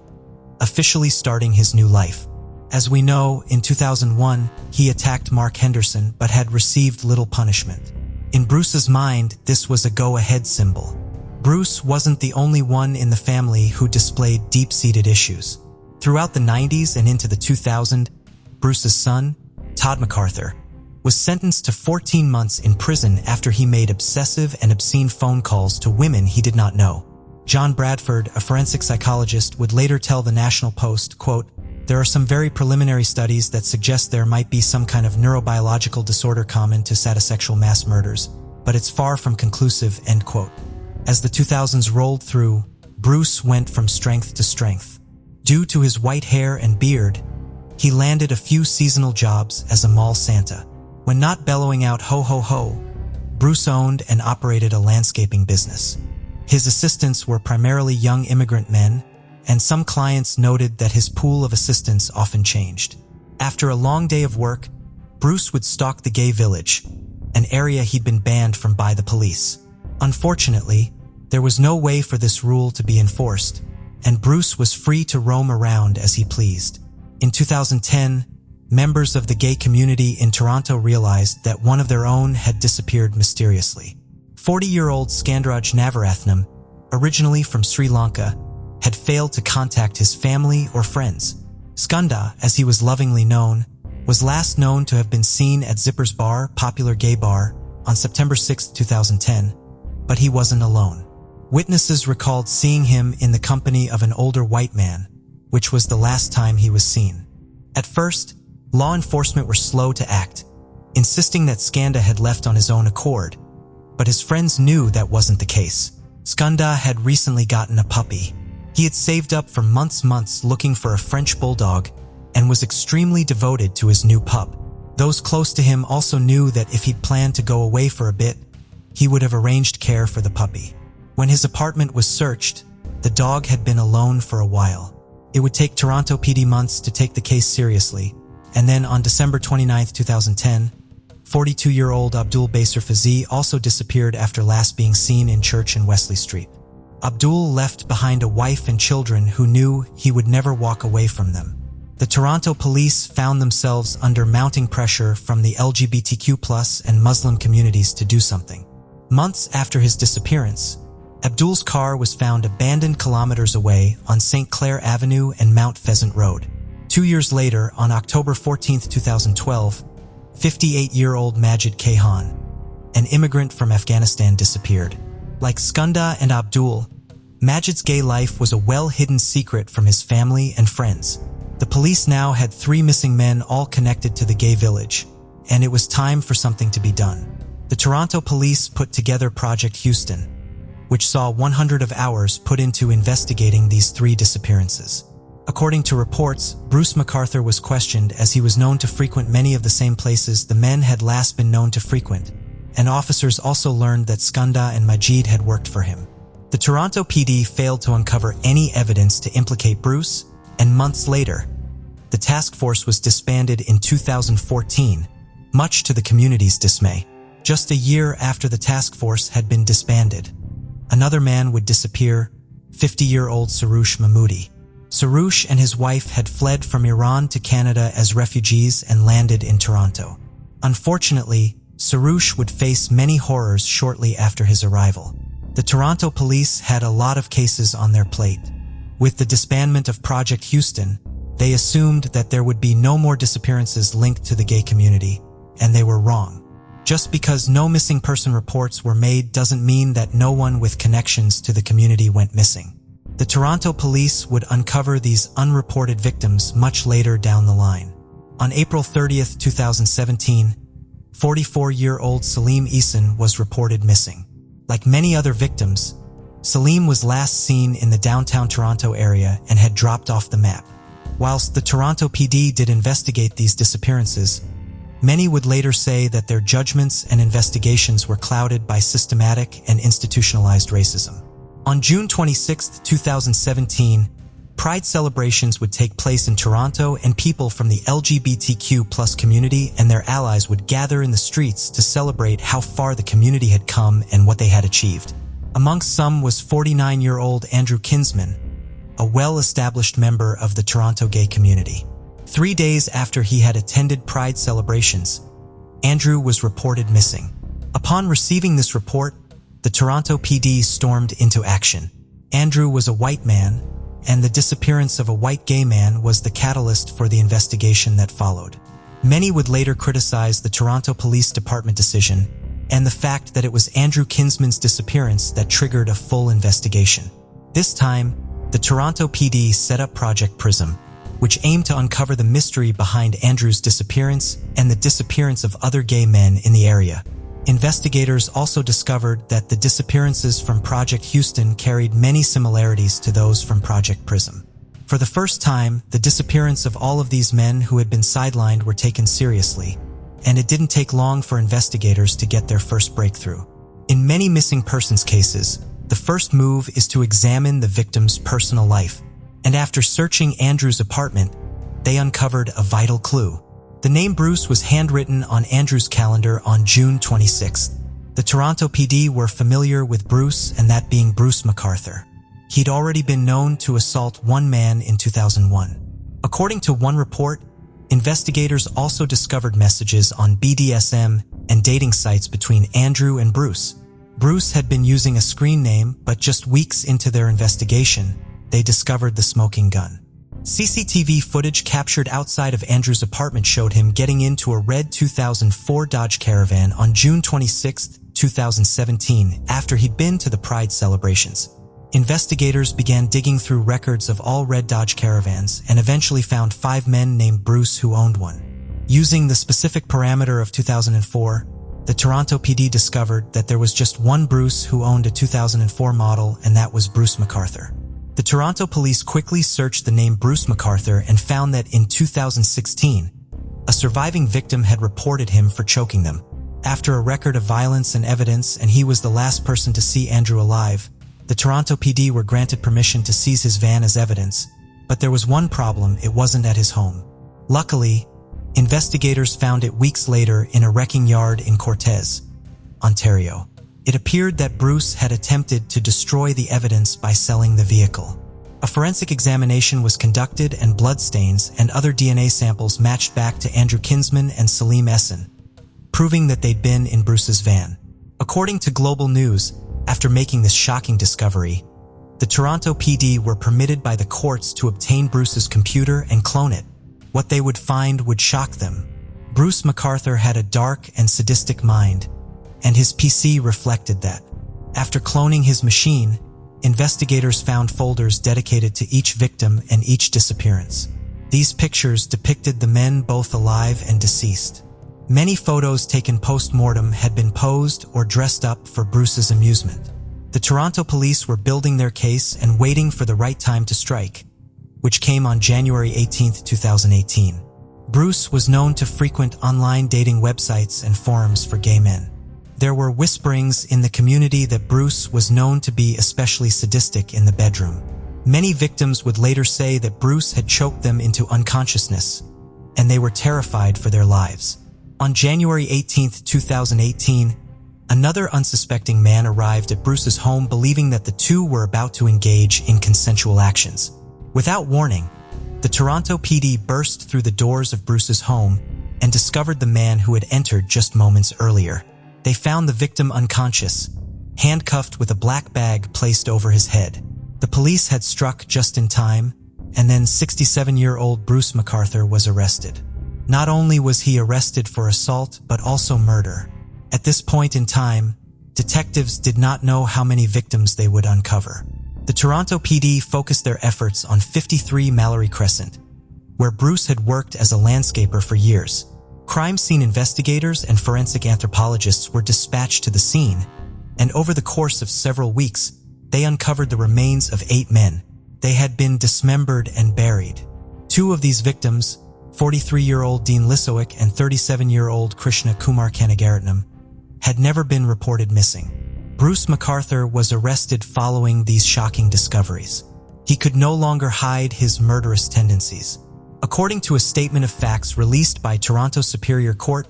officially starting his new life. As we know, in 2001, he attacked Mark Henderson but had received little punishment. In Bruce's mind, this was a go-ahead symbol. Bruce wasn't the only one in the family who displayed deep-seated issues. Throughout the 90s and into the 2000s, Bruce's son, Todd MacArthur, was sentenced to 14 months in prison after he made obsessive and obscene phone calls to women he did not know. John Bradford, a forensic psychologist, would later tell the National Post, quote, "There are some very preliminary studies that suggest there might be some kind of neurobiological disorder common to satisexual mass murders, but it's far from conclusive," end quote. As the 2000s rolled through, Bruce went from strength to strength. Due to his white hair and beard, he landed a few seasonal jobs as a mall Santa. When not bellowing out ho ho ho, Bruce owned and operated a landscaping business. His assistants were primarily young immigrant men, and some clients noted that his pool of assistants often changed. After a long day of work, Bruce would stalk the gay village, an area he'd been banned from by the police. Unfortunately, there was no way for this rule to be enforced, and Bruce was free to roam around as he pleased. In 2010, members of the gay community in Toronto realized that one of their own had disappeared mysteriously. 40-year-old Skandaraj Navarathnam, originally from Sri Lanka, had failed to contact his family or friends. Skunda, as he was lovingly known, was last known to have been seen at Zipper's Bar, popular gay bar, on September 6, 2010, but he wasn't alone. Witnesses recalled seeing him in the company of an older white man, which was the last time he was seen. At first, law enforcement were slow to act, insisting that Skanda had left on his own accord, but his friends knew that wasn't the case. Skanda had recently gotten a puppy. He had saved up for months looking for a French bulldog and was extremely devoted to his new pup. Those close to him also knew that if he'd planned to go away for a bit, he would have arranged care for the puppy. When his apartment was searched, the dog had been alone for a while. It would take Toronto PD months to take the case seriously, and then on December 29, 2010, 42-year-old Abdul Basir Fazi also disappeared after last being seen in church in Wesley Street. Abdul left behind a wife and children who knew he would never walk away from them. The Toronto police found themselves under mounting pressure from the LGBTQ+ and Muslim communities to do something. Months after his disappearance, Abdul's car was found abandoned kilometers away on St. Clair Avenue and Mount Pheasant Road. 2 years later, on October 14, 2012, 58-year-old Majid Kayhan, an immigrant from Afghanistan, disappeared. Like Skunda and Abdul, Majid's gay life was a well-hidden secret from his family and friends. The police now had 3 missing men, all connected to the gay village, and it was time for something to be done. The Toronto police put together Project Houston, which saw 100 hours put into investigating these 3 disappearances. According to reports, Bruce McArthur was questioned as he was known to frequent many of the same places the men had last been known to frequent, and officers also learned that Skunda and Majid had worked for him. The Toronto PD failed to uncover any evidence to implicate Bruce, and months later, the task force was disbanded in 2014, much to the community's dismay. Just a year after the task force had been disbanded, another man would disappear, 50-year-old Saroush Mahmoudi. Saroush and his wife had fled from Iran to Canada as refugees and landed in Toronto. Unfortunately, Saroush would face many horrors shortly after his arrival. The Toronto police had a lot of cases on their plate. With the disbandment of Project Houston, they assumed that there would be no more disappearances linked to the gay community, and they were wrong. Just because no missing person reports were made doesn't mean that no one with connections to the community went missing. The Toronto police would uncover these unreported victims much later down the line. On April 30th, 2017, 44-year-old Salim Eason was reported missing. Like many other victims, Salim was last seen in the downtown Toronto area and had dropped off the map. Whilst the Toronto PD did investigate these disappearances, many would later say that their judgments and investigations were clouded by systematic and institutionalized racism. On June 26, 2017, Pride celebrations would take place in Toronto, and people from the LGBTQ+ community and their allies would gather in the streets to celebrate how far the community had come and what they had achieved. Amongst some was 49-year-old Andrew Kinsman, a well-established member of the Toronto gay community. 3 days after he had attended Pride celebrations, Andrew was reported missing. Upon receiving this report, the Toronto PD stormed into action. Andrew was a white man, and the disappearance of a white gay man was the catalyst for the investigation that followed. Many would later criticize the Toronto Police Department decision and the fact that it was Andrew Kinsman's disappearance that triggered a full investigation. This time, the Toronto PD set up Project Prism, which aimed to uncover the mystery behind Andrew's disappearance and the disappearance of other gay men in the area. Investigators also discovered that the disappearances from Project Houston carried many similarities to those from Project Prism. For the first time, the disappearance of all of these men who had been sidelined were taken seriously, and it didn't take long for investigators to get their first breakthrough. In many missing persons cases, the first move is to examine the victim's personal life, and after searching Andrew's apartment, they uncovered a vital clue. The name Bruce was handwritten on Andrew's calendar on June 26th. The Toronto PD were familiar with Bruce, and that being Bruce McArthur. He'd already been known to assault one man in 2001. According to one report, investigators also discovered messages on BDSM and dating sites between Andrew and Bruce. Bruce had been using a screen name, but just weeks into their investigation, they discovered the smoking gun. CCTV footage captured outside of Andrew's apartment showed him getting into a red 2004 Dodge Caravan on June 26, 2017, after he'd been to the Pride celebrations. Investigators began digging through records of all red Dodge Caravans and eventually found 5 men named Bruce who owned one. Using the specific parameter of 2004, the Toronto PD discovered that there was just one Bruce who owned a 2004 model, and that was Bruce McArthur. The Toronto police quickly searched the name Bruce McArthur and found that in 2016, a surviving victim had reported him for choking them. After a record of violence and evidence, and he was the last person to see Andrew alive, the Toronto PD were granted permission to seize his van as evidence, but there was one problem: it wasn't at his home. Luckily, investigators found it weeks later in a wrecking yard in Cortez, Ontario. It appeared that Bruce had attempted to destroy the evidence by selling the vehicle. A forensic examination was conducted, and bloodstains and other DNA samples matched back to Andrew Kinsman and Salim Eason, proving that they'd been in Bruce's van. According to Global News, after making this shocking discovery, the Toronto PD were permitted by the courts to obtain Bruce's computer and clone it. What they would find would shock them. Bruce McArthur had a dark and sadistic mind, and his PC reflected that. After cloning his machine, investigators found folders dedicated to each victim and each disappearance. These pictures depicted the men both alive and deceased. Many photos taken post-mortem had been posed or dressed up for Bruce's amusement. The Toronto police were building their case and waiting for the right time to strike, which came on January 18, 2018. Bruce was known to frequent online dating websites and forums for gay men. There were whisperings in the community that Bruce was known to be especially sadistic in the bedroom. Many victims would later say that Bruce had choked them into unconsciousness, and they were terrified for their lives. On January 18, 2018, another unsuspecting man arrived at Bruce's home believing that the two were about to engage in consensual actions. Without warning, the Toronto PD burst through the doors of Bruce's home and discovered the man who had entered just moments earlier. They found the victim unconscious, handcuffed with a black bag placed over his head. The police had struck just in time, and then 67-year-old Bruce McArthur was arrested. Not only was he arrested for assault, but also murder. At this point in time, detectives did not know how many victims they would uncover. The Toronto PD focused their efforts on 53 Mallory Crescent, where Bruce had worked as a landscaper for years. Crime scene investigators and forensic anthropologists were dispatched to the scene, and over the course of several weeks, they uncovered the remains of 8 men. They had been dismembered and buried. 2 of these victims, 43-year-old Dean Lisowick and 37-year-old Krishna Kumar Kanagaratnam, had never been reported missing. Bruce McArthur was arrested following these shocking discoveries. He could no longer hide his murderous tendencies. According to a statement of facts released by Toronto Superior Court,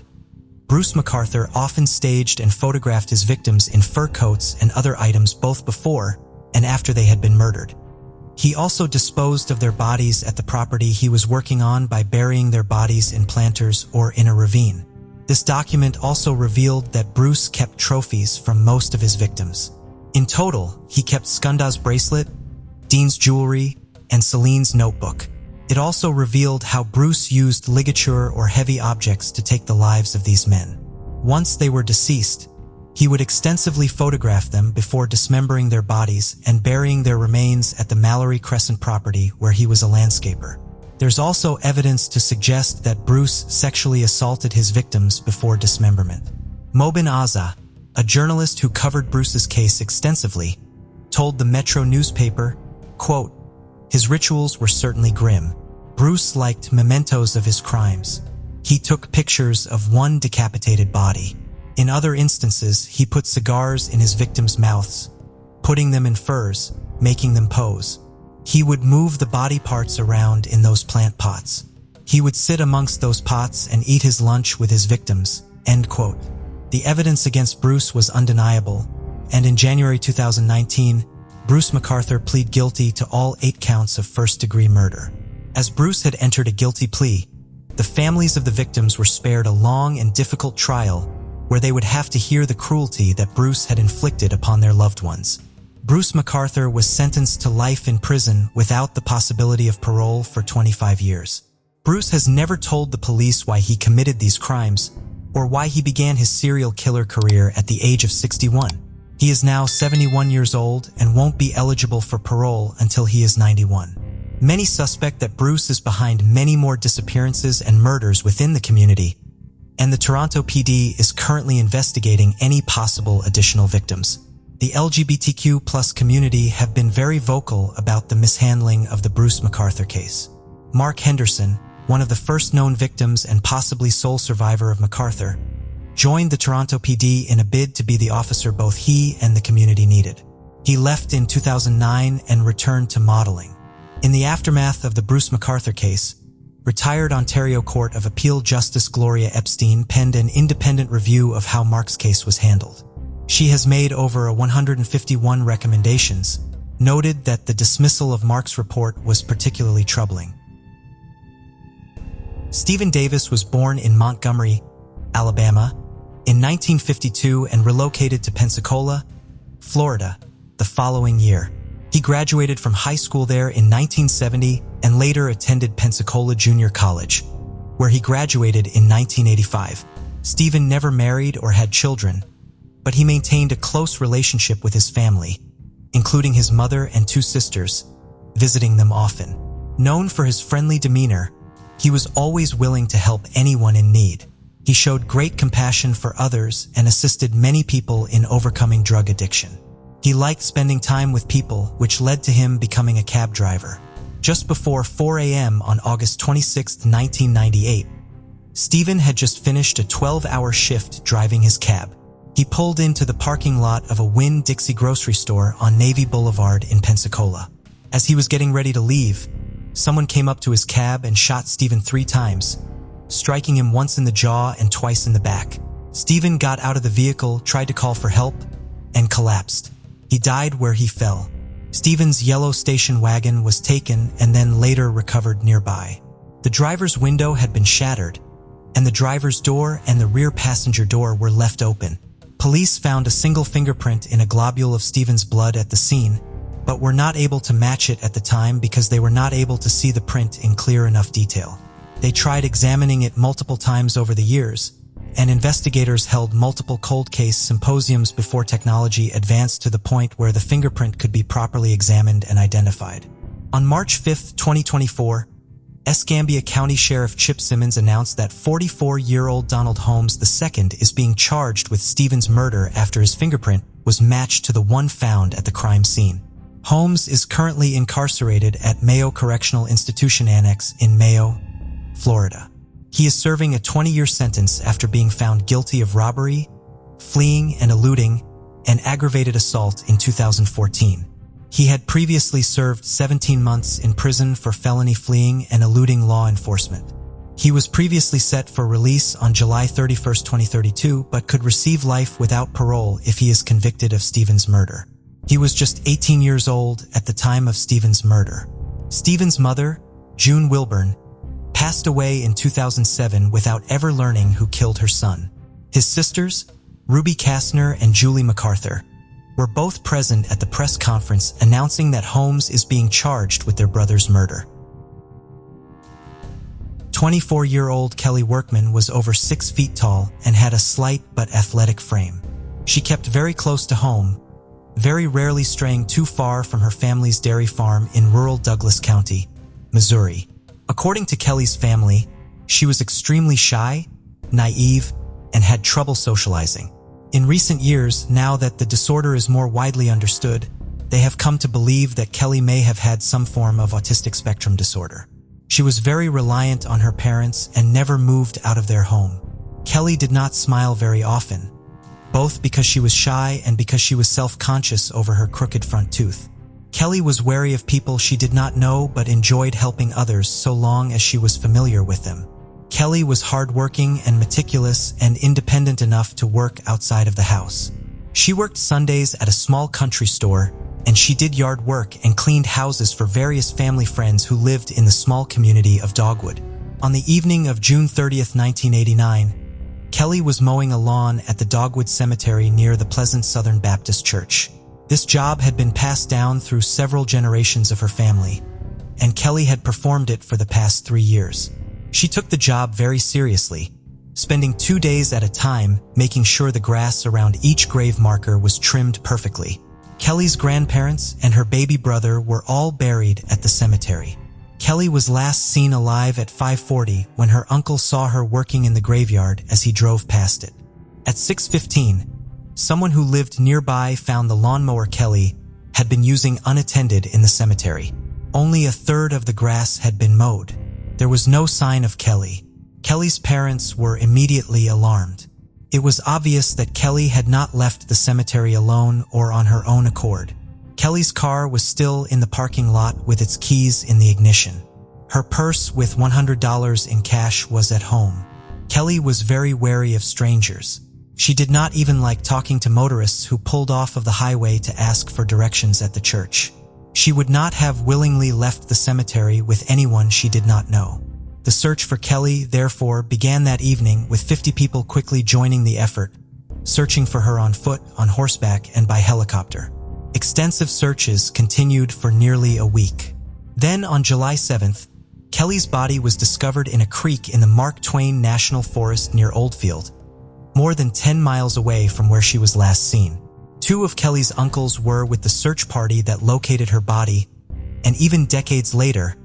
Bruce McArthur often staged and photographed his victims in fur coats and other items both before and after they had been murdered. He also disposed of their bodies at the property he was working on by burying their bodies in planters or in a ravine. This document also revealed that Bruce kept trophies from most of his victims. In total, he kept Skunda's bracelet, Dean's jewelry, and Celine's notebook. It also revealed how Bruce used ligature or heavy objects to take the lives of these men. Once they were deceased, he would extensively photograph them before dismembering their bodies and burying their remains at the Mallory Crescent property where he was a landscaper. There's also evidence to suggest that Bruce sexually assaulted his victims before dismemberment. Mobin Azza, a journalist who covered Bruce's case extensively, told the Metro newspaper, quote, "His rituals were certainly grim. Bruce liked mementos of his crimes. He took pictures of one decapitated body. In other instances, he put cigars in his victims' mouths, putting them in furs, making them pose. He would move the body parts around in those plant pots. He would sit amongst those pots and eat his lunch with his victims." End quote. The evidence against Bruce was undeniable, and in January 2019, Bruce McArthur pleaded guilty to all 8 counts of first-degree murder. As Bruce had entered a guilty plea, the families of the victims were spared a long and difficult trial where they would have to hear the cruelty that Bruce had inflicted upon their loved ones. Bruce McArthur was sentenced to life in prison without the possibility of parole for 25 years. Bruce has never told the police why he committed these crimes or why he began his serial killer career at the age of 61. He is now 71 years old and won't be eligible for parole until he is 91. Many suspect that Bruce is behind many more disappearances and murders within the community, and the Toronto PD is currently investigating any possible additional victims. The LGBTQ+ community have been very vocal about the mishandling of the Bruce McArthur case. Mark Henderson, one of the first known victims and possibly sole survivor of McArthur, joined the Toronto PD in a bid to be the officer both he and the community needed. He left in 2009 and returned to modeling. In the aftermath of the Bruce McArthur case, retired Ontario Court of Appeal Justice Gloria Epstein penned an independent review of how Mark's case was handled. She has made over 151 recommendations, noted that the dismissal of Mark's report was particularly troubling. Stephen Davis was born in Montgomery, Alabama, in 1952 and relocated to Pensacola, Florida, the following year. He graduated from high school there in 1970 and later attended Pensacola Junior College, where he graduated in 1985. Stephen never married or had children, but he maintained a close relationship with his family, including his mother and 2 sisters, visiting them often. Known for his friendly demeanor, he was always willing to help anyone in need. He showed great compassion for others and assisted many people in overcoming drug addiction. He liked spending time with people, which led to him becoming a cab driver. Just before 4 a.m. on August 26, 1998, Stephen had just finished a 12-hour shift driving his cab. He pulled into the parking lot of a Winn-Dixie grocery store on Navy Boulevard in Pensacola. As he was getting ready to leave, someone came up to his cab and shot Stephen 3 times, striking him once in the jaw and twice in the back. Stephen got out of the vehicle, tried to call for help, and collapsed. He died where he fell. Stephen's yellow station wagon was taken and then later recovered nearby. The driver's window had been shattered, and the driver's door and the rear passenger door were left open. Police found a single fingerprint in a globule of Stephen's blood at the scene, but were not able to match it at the time because they were not able to see the print in clear enough detail. They tried examining it multiple times over the years, and investigators held multiple cold case symposiums before technology advanced to the point where the fingerprint could be properly examined and identified. On March 5, 2024, Escambia County Sheriff Chip Simmons announced that 44-year-old Donald Holmes II is being charged with Stephen's murder after his fingerprint was matched to the one found at the crime scene. Holmes is currently incarcerated at Mayo Correctional Institution Annex in Mayo, Florida. He is serving a 20-year sentence after being found guilty of robbery, fleeing and eluding, and aggravated assault in 2014. He had previously served 17 months in prison for felony fleeing and eluding law enforcement. He was previously set for release on July 31, 2032, but could receive life without parole if he is convicted of Stephen's murder. He was just 18 years old at the time of Stephen's murder. Stephen's mother, June Wilburn, passed away in 2007 without ever learning who killed her son. His sisters, Ruby Kastner and Julie MacArthur, were both present at the press conference announcing that Holmes is being charged with their brother's murder. 24-year-old Kelly Workman was over 6 feet tall and had a slight but athletic frame. She kept very close to home, very rarely straying too far from her family's dairy farm in rural Douglas County, Missouri. According to Kelly's family, she was extremely shy, naive, and had trouble socializing. In recent years, now that the disorder is more widely understood, they have come to believe that Kelly may have had some form of autistic spectrum disorder. She was very reliant on her parents and never moved out of their home. Kelly did not smile very often, both because she was shy and because she was self-conscious over her crooked front tooth. Kelly was wary of people she did not know but enjoyed helping others so long as she was familiar with them. Kelly was hardworking and meticulous and independent enough to work outside of the house. She worked Sundays at a small country store, and she did yard work and cleaned houses for various family friends who lived in the small community of Dogwood. On the evening of June 30, 1989, Kelly was mowing a lawn at the Dogwood Cemetery near the Pleasant Southern Baptist Church. This job had been passed down through several generations of her family, and Kelly had performed it for the past 3 years. She took the job very seriously, spending 2 days at a time making sure the grass around each grave marker was trimmed perfectly. Kelly's grandparents and her baby brother were all buried at the cemetery. Kelly was last seen alive at 5:40 when her uncle saw her working in the graveyard as he drove past it. At 6:15, someone who lived nearby found the lawnmower Kelly had been using unattended in the cemetery. Only a third of the grass had been mowed. There was no sign of Kelly. Kelly's parents were immediately alarmed. It was obvious that Kelly had not left the cemetery alone or on her own accord. Kelly's car was still in the parking lot with its keys in the ignition. Her purse with $100 in cash was at home. Kelly was very wary of strangers. She did not even like talking to motorists who pulled off of the highway to ask for directions at the church. She would not have willingly left the cemetery with anyone she did not know. The search for Kelly, therefore, began that evening with 50 people quickly joining the effort, searching for her on foot, on horseback, and by helicopter. Extensive searches continued for nearly a week. Then, on July 7th, Kelly's body was discovered in a creek in the Mark Twain National Forest near Oldfield, more than 10 miles away from where she was last seen. 2 of Kelly's uncles were with the search party that located her body, and even decades later,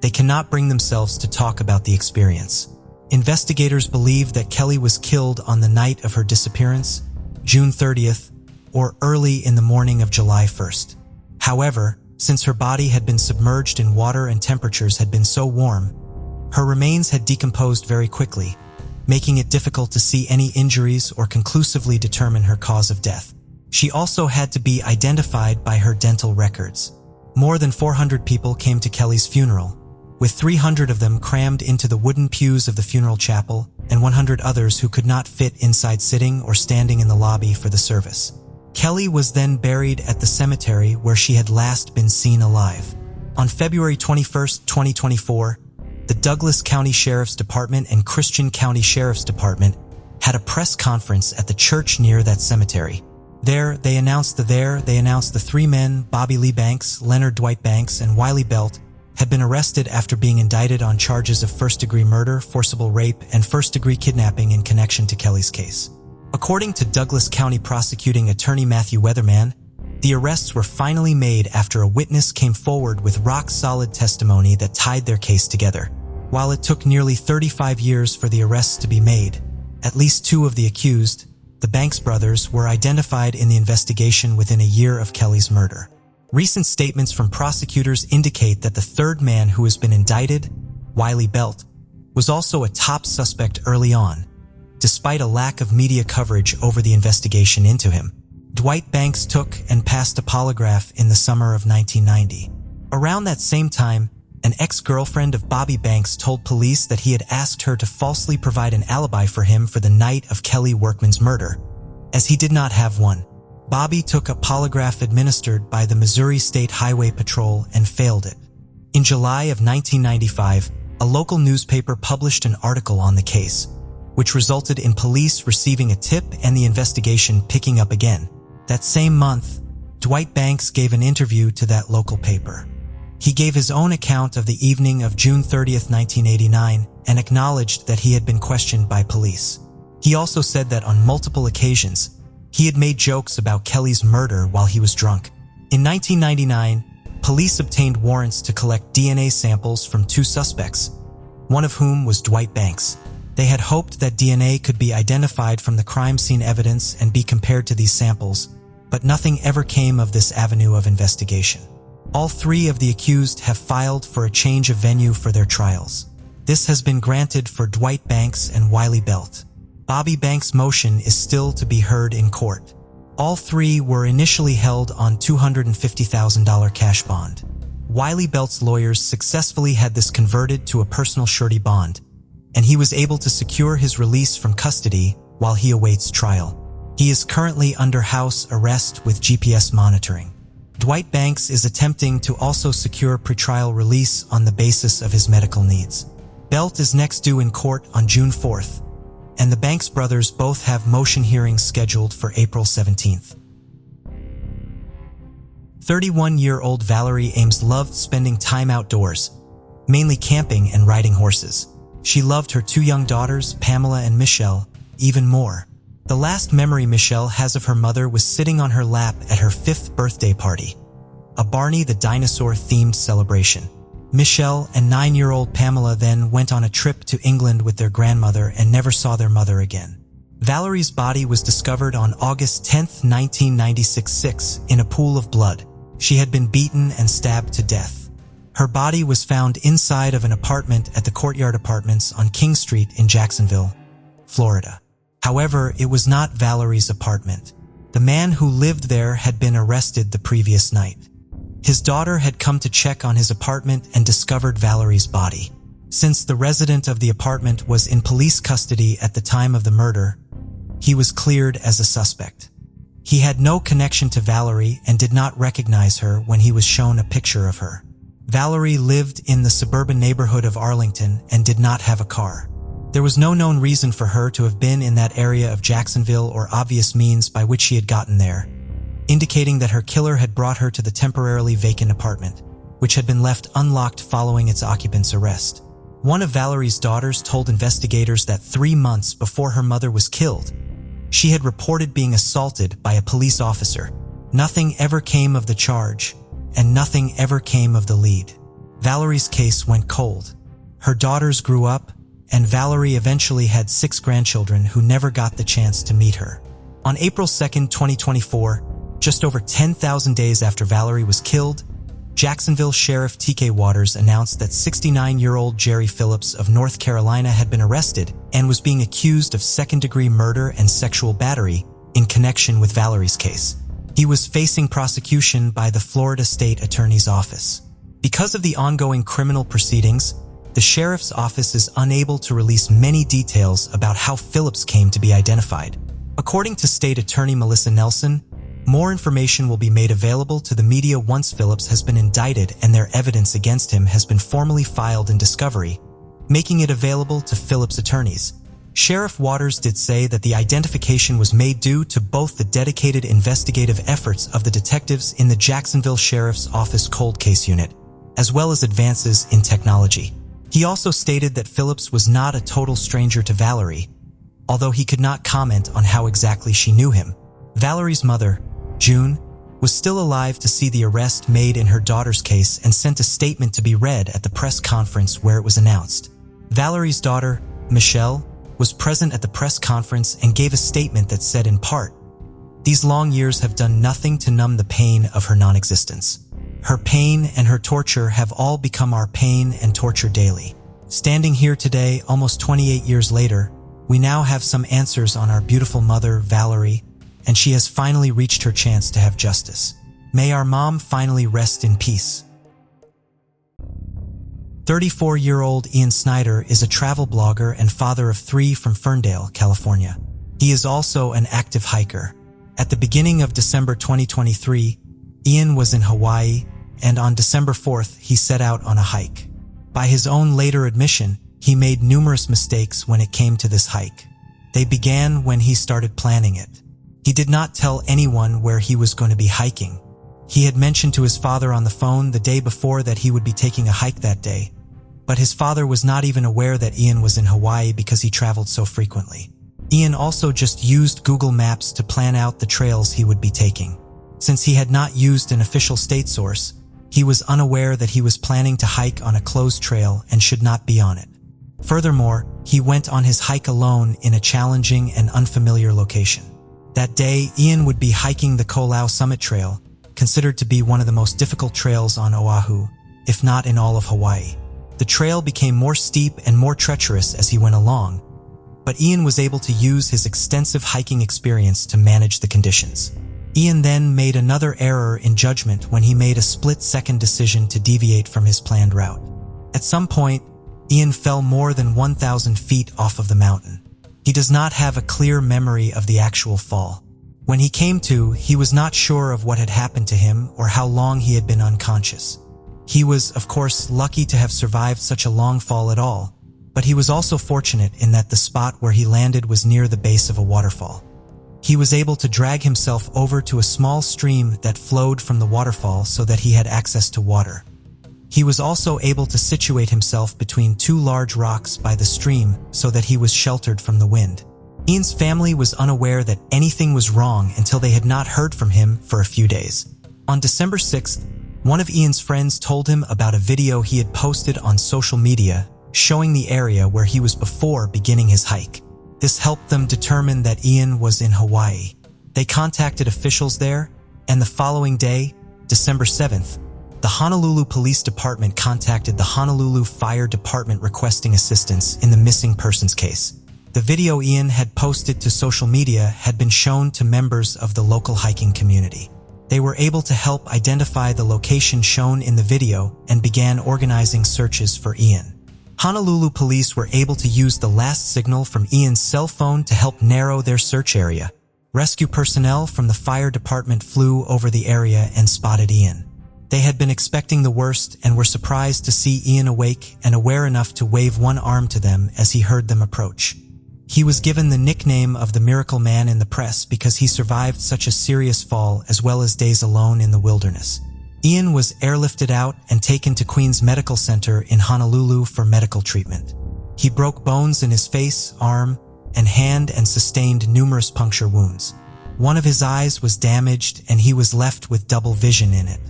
they cannot bring themselves to talk about the experience. Investigators believe that Kelly was killed on the night of her disappearance, June 30th, or early in the morning of July 1st. However, since her body had been submerged in water and temperatures had been so warm, her remains had decomposed very quickly, making it difficult to see any injuries or conclusively determine her cause of death. She also had to be identified by her dental records. More than 400 people came to Kelly's funeral, with 300 of them crammed into the wooden pews of the funeral chapel and 100 others who could not fit inside sitting or standing in the lobby for the service. Kelly was then buried at the cemetery where she had last been seen alive. On February 21, 2024, the Douglas County Sheriff's Department and Christian County Sheriff's Department had a press conference at the church near that cemetery. There, they announced the three men, Bobby Lee Banks, Leonard Dwight Banks, and Wiley Belt, had been arrested after being indicted on charges of first-degree murder, forcible rape, and first-degree kidnapping in connection to Kelly's case. According to Douglas County Prosecuting Attorney Matthew Weatherman, the arrests were finally made after a witness came forward with rock-solid testimony that tied their case together. While it took nearly 35 years for the arrests to be made, at least 2 of the accused, the Banks brothers, were identified in the investigation within a year of Kelly's murder. Recent statements from prosecutors indicate that the third man who has been indicted, Wiley Belt, was also a top suspect early on, despite a lack of media coverage over the investigation into him. Dwight Banks took and passed a polygraph in the summer of 1990. Around that same time, an ex-girlfriend of Bobby Banks told police that he had asked her to falsely provide an alibi for him for the night of Kelly Workman's murder, as he did not have one. Bobby took a polygraph administered by the Missouri State Highway Patrol and failed it. In July of 1995, a local newspaper published an article on the case, which resulted in police receiving a tip and the investigation picking up again. That same month, Dwight Banks gave an interview to that local paper. He gave his own account of the evening of June 30th, 1989, and acknowledged that he had been questioned by police. He also said that on multiple occasions, he had made jokes about Kelly's murder while he was drunk. In 1999, police obtained warrants to collect DNA samples from 2 suspects, one of whom was Dwight Banks. They had hoped that DNA could be identified from the crime scene evidence and be compared to these samples, but nothing ever came of this avenue of investigation. All 3 of the accused have filed for a change of venue for their trials. This has been granted for Dwight Banks and Wiley Belt. Bobby Banks' motion is still to be heard in court. All 3 were initially held on $250,000 cash bond. Wiley Belt's lawyers successfully had this converted to a personal surety bond, and he was able to secure his release from custody while he awaits trial. He is currently under house arrest with GPS monitoring. Dwight Banks is attempting to also secure pretrial release on the basis of his medical needs. Belt is next due in court on June 4th, and the Banks brothers both have motion hearings scheduled for April 17th. 31-year-old Valerie Ames loved spending time outdoors, mainly camping and riding horses. She loved her 2 young daughters, Pamela and Michelle, even more. The last memory Michelle has of her mother was sitting on her lap at her 5th birthday party, a Barney the Dinosaur-themed celebration. Michelle and 9-year-old Pamela then went on a trip to England with their grandmother and never saw their mother again. Valerie's body was discovered on August 10, 1996, in a pool of blood. She had been beaten and stabbed to death. Her body was found inside of an apartment at the Courtyard Apartments on King Street in Jacksonville, Florida. However, it was not Valerie's apartment. The man who lived there had been arrested the previous night. His daughter had come to check on his apartment and discovered Valerie's body. Since the resident of the apartment was in police custody at the time of the murder, he was cleared as a suspect. He had no connection to Valerie and did not recognize her when he was shown a picture of her. Valerie lived in the suburban neighborhood of Arlington and did not have a car. There was no known reason for her to have been in that area of Jacksonville or obvious means by which she had gotten there, indicating that her killer had brought her to the temporarily vacant apartment, which had been left unlocked following its occupant's arrest. One of Valerie's daughters told investigators that 3 months before her mother was killed, she had reported being assaulted by a police officer. Nothing ever came of the charge, and nothing ever came of the lead. Valerie's case went cold. Her daughters grew up, and Valerie eventually had 6 grandchildren who never got the chance to meet her. On April 2, 2024, just over 10,000 days after Valerie was killed, Jacksonville Sheriff T.K. Waters announced that 69-year-old Jerry Phillips of North Carolina had been arrested and was being accused of second-degree murder and sexual battery in connection with Valerie's case. He was facing prosecution by the Florida State Attorney's Office. Because of the ongoing criminal proceedings, the sheriff's office is unable to release many details about how Phillips came to be identified. According to State Attorney Melissa Nelson, more information will be made available to the media once Phillips has been indicted and their evidence against him has been formally filed in discovery, making it available to Phillips' attorneys. Sheriff Waters did say that the identification was made due to both the dedicated investigative efforts of the detectives in the Jacksonville Sheriff's Office Cold Case Unit, as well as advances in technology. He also stated that Phillips was not a total stranger to Valerie, although he could not comment on how exactly she knew him. Valerie's mother, June, was still alive to see the arrest made in her daughter's case and sent a statement to be read at the press conference where it was announced. Valerie's daughter, Michelle, was present at the press conference and gave a statement that said in part, "These long years have done nothing to numb the pain of her non-existence. Her pain and her torture have all become our pain and torture daily. Standing here today, almost 28 years later, we now have some answers on our beautiful mother, Valerie, and she has finally reached her chance to have justice. May our mom finally rest in peace." 34-year-old Ian Snyder is a travel blogger and father of 3 from Ferndale, California. He is also an active hiker. At the beginning of December 2023, Ian was in Hawaii, and on December 4th, he set out on a hike. By his own later admission, he made numerous mistakes when it came to this hike. They began when he started planning it. He did not tell anyone where he was going to be hiking. He had mentioned to his father on the phone the day before that he would be taking a hike that day, but his father was not even aware that Ian was in Hawaii because he traveled so frequently. Ian also just used Google Maps to plan out the trails he would be taking. Since he had not used an official state source, he was unaware that he was planning to hike on a closed trail and should not be on it. Furthermore, he went on his hike alone in a challenging and unfamiliar location. That day, Ian would be hiking the Ko'olau Summit Trail, considered to be one of the most difficult trails on Oahu, if not in all of Hawaii. The trail became more steep and more treacherous as he went along, but Ian was able to use his extensive hiking experience to manage the conditions. Ian then made another error in judgment when he made a split-second decision to deviate from his planned route. At some point, Ian fell more than 1,000 feet off of the mountain. He does not have a clear memory of the actual fall. When he came to, he was not sure of what had happened to him or how long he had been unconscious. He was, of course, lucky to have survived such a long fall at all, but he was also fortunate in that the spot where he landed was near the base of a waterfall. He was able to drag himself over to a small stream that flowed from the waterfall so that he had access to water. He was also able to situate himself between 2 large rocks by the stream so that he was sheltered from the wind. Ian's family was unaware that anything was wrong until they had not heard from him for a few days. On December 6th, one of Ian's friends told him about a video he had posted on social media showing the area where he was before beginning his hike. This helped them determine that Ian was in Hawaii. They contacted officials there, and the following day, December 7th, the Honolulu Police Department contacted the Honolulu Fire Department requesting assistance in the missing persons case. The video Ian had posted to social media had been shown to members of the local hiking community. They were able to help identify the location shown in the video and began organizing searches for Ian. Honolulu police were able to use the last signal from Ian's cell phone to help narrow their search area. Rescue personnel from the fire department flew over the area and spotted Ian. They had been expecting the worst and were surprised to see Ian awake and aware enough to wave one arm to them as he heard them approach. He was given the nickname of the Miracle Man in the press because he survived such a serious fall as well as days alone in the wilderness. Ian was airlifted out and taken to Queens Medical Center in Honolulu for medical treatment. He broke bones in his face, arm, and hand and sustained numerous puncture wounds. One of his eyes was damaged and he was left with double vision in it.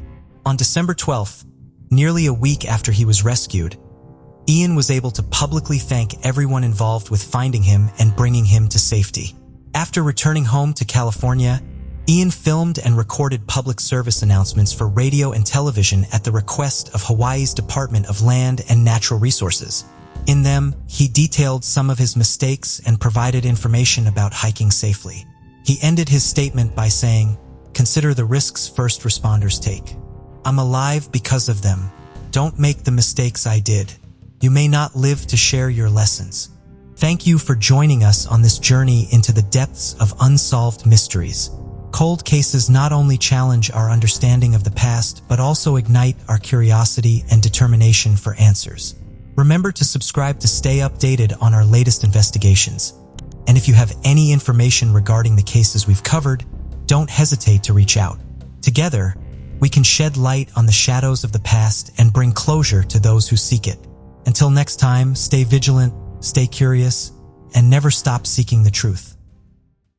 On December 12th, nearly a week after he was rescued, Ian was able to publicly thank everyone involved with finding him and bringing him to safety. After returning home to California, Ian filmed and recorded public service announcements for radio and television at the request of Hawaii's Department of Land and Natural Resources. In them, he detailed some of his mistakes and provided information about hiking safely. He ended his statement by saying, "Consider the risks first responders take. I'm alive because of them. Don't make the mistakes I did. You may not live to share your lessons." Thank you for joining us on this journey into the depths of unsolved mysteries. Cold cases not only challenge our understanding of the past, but also ignite our curiosity and determination for answers. Remember to subscribe to stay updated on our latest investigations. And if you have any information regarding the cases we've covered, don't hesitate to reach out. Together, we can shed light on the shadows of the past and bring closure to those who seek it. Until next time, stay vigilant, stay curious, and never stop seeking the truth.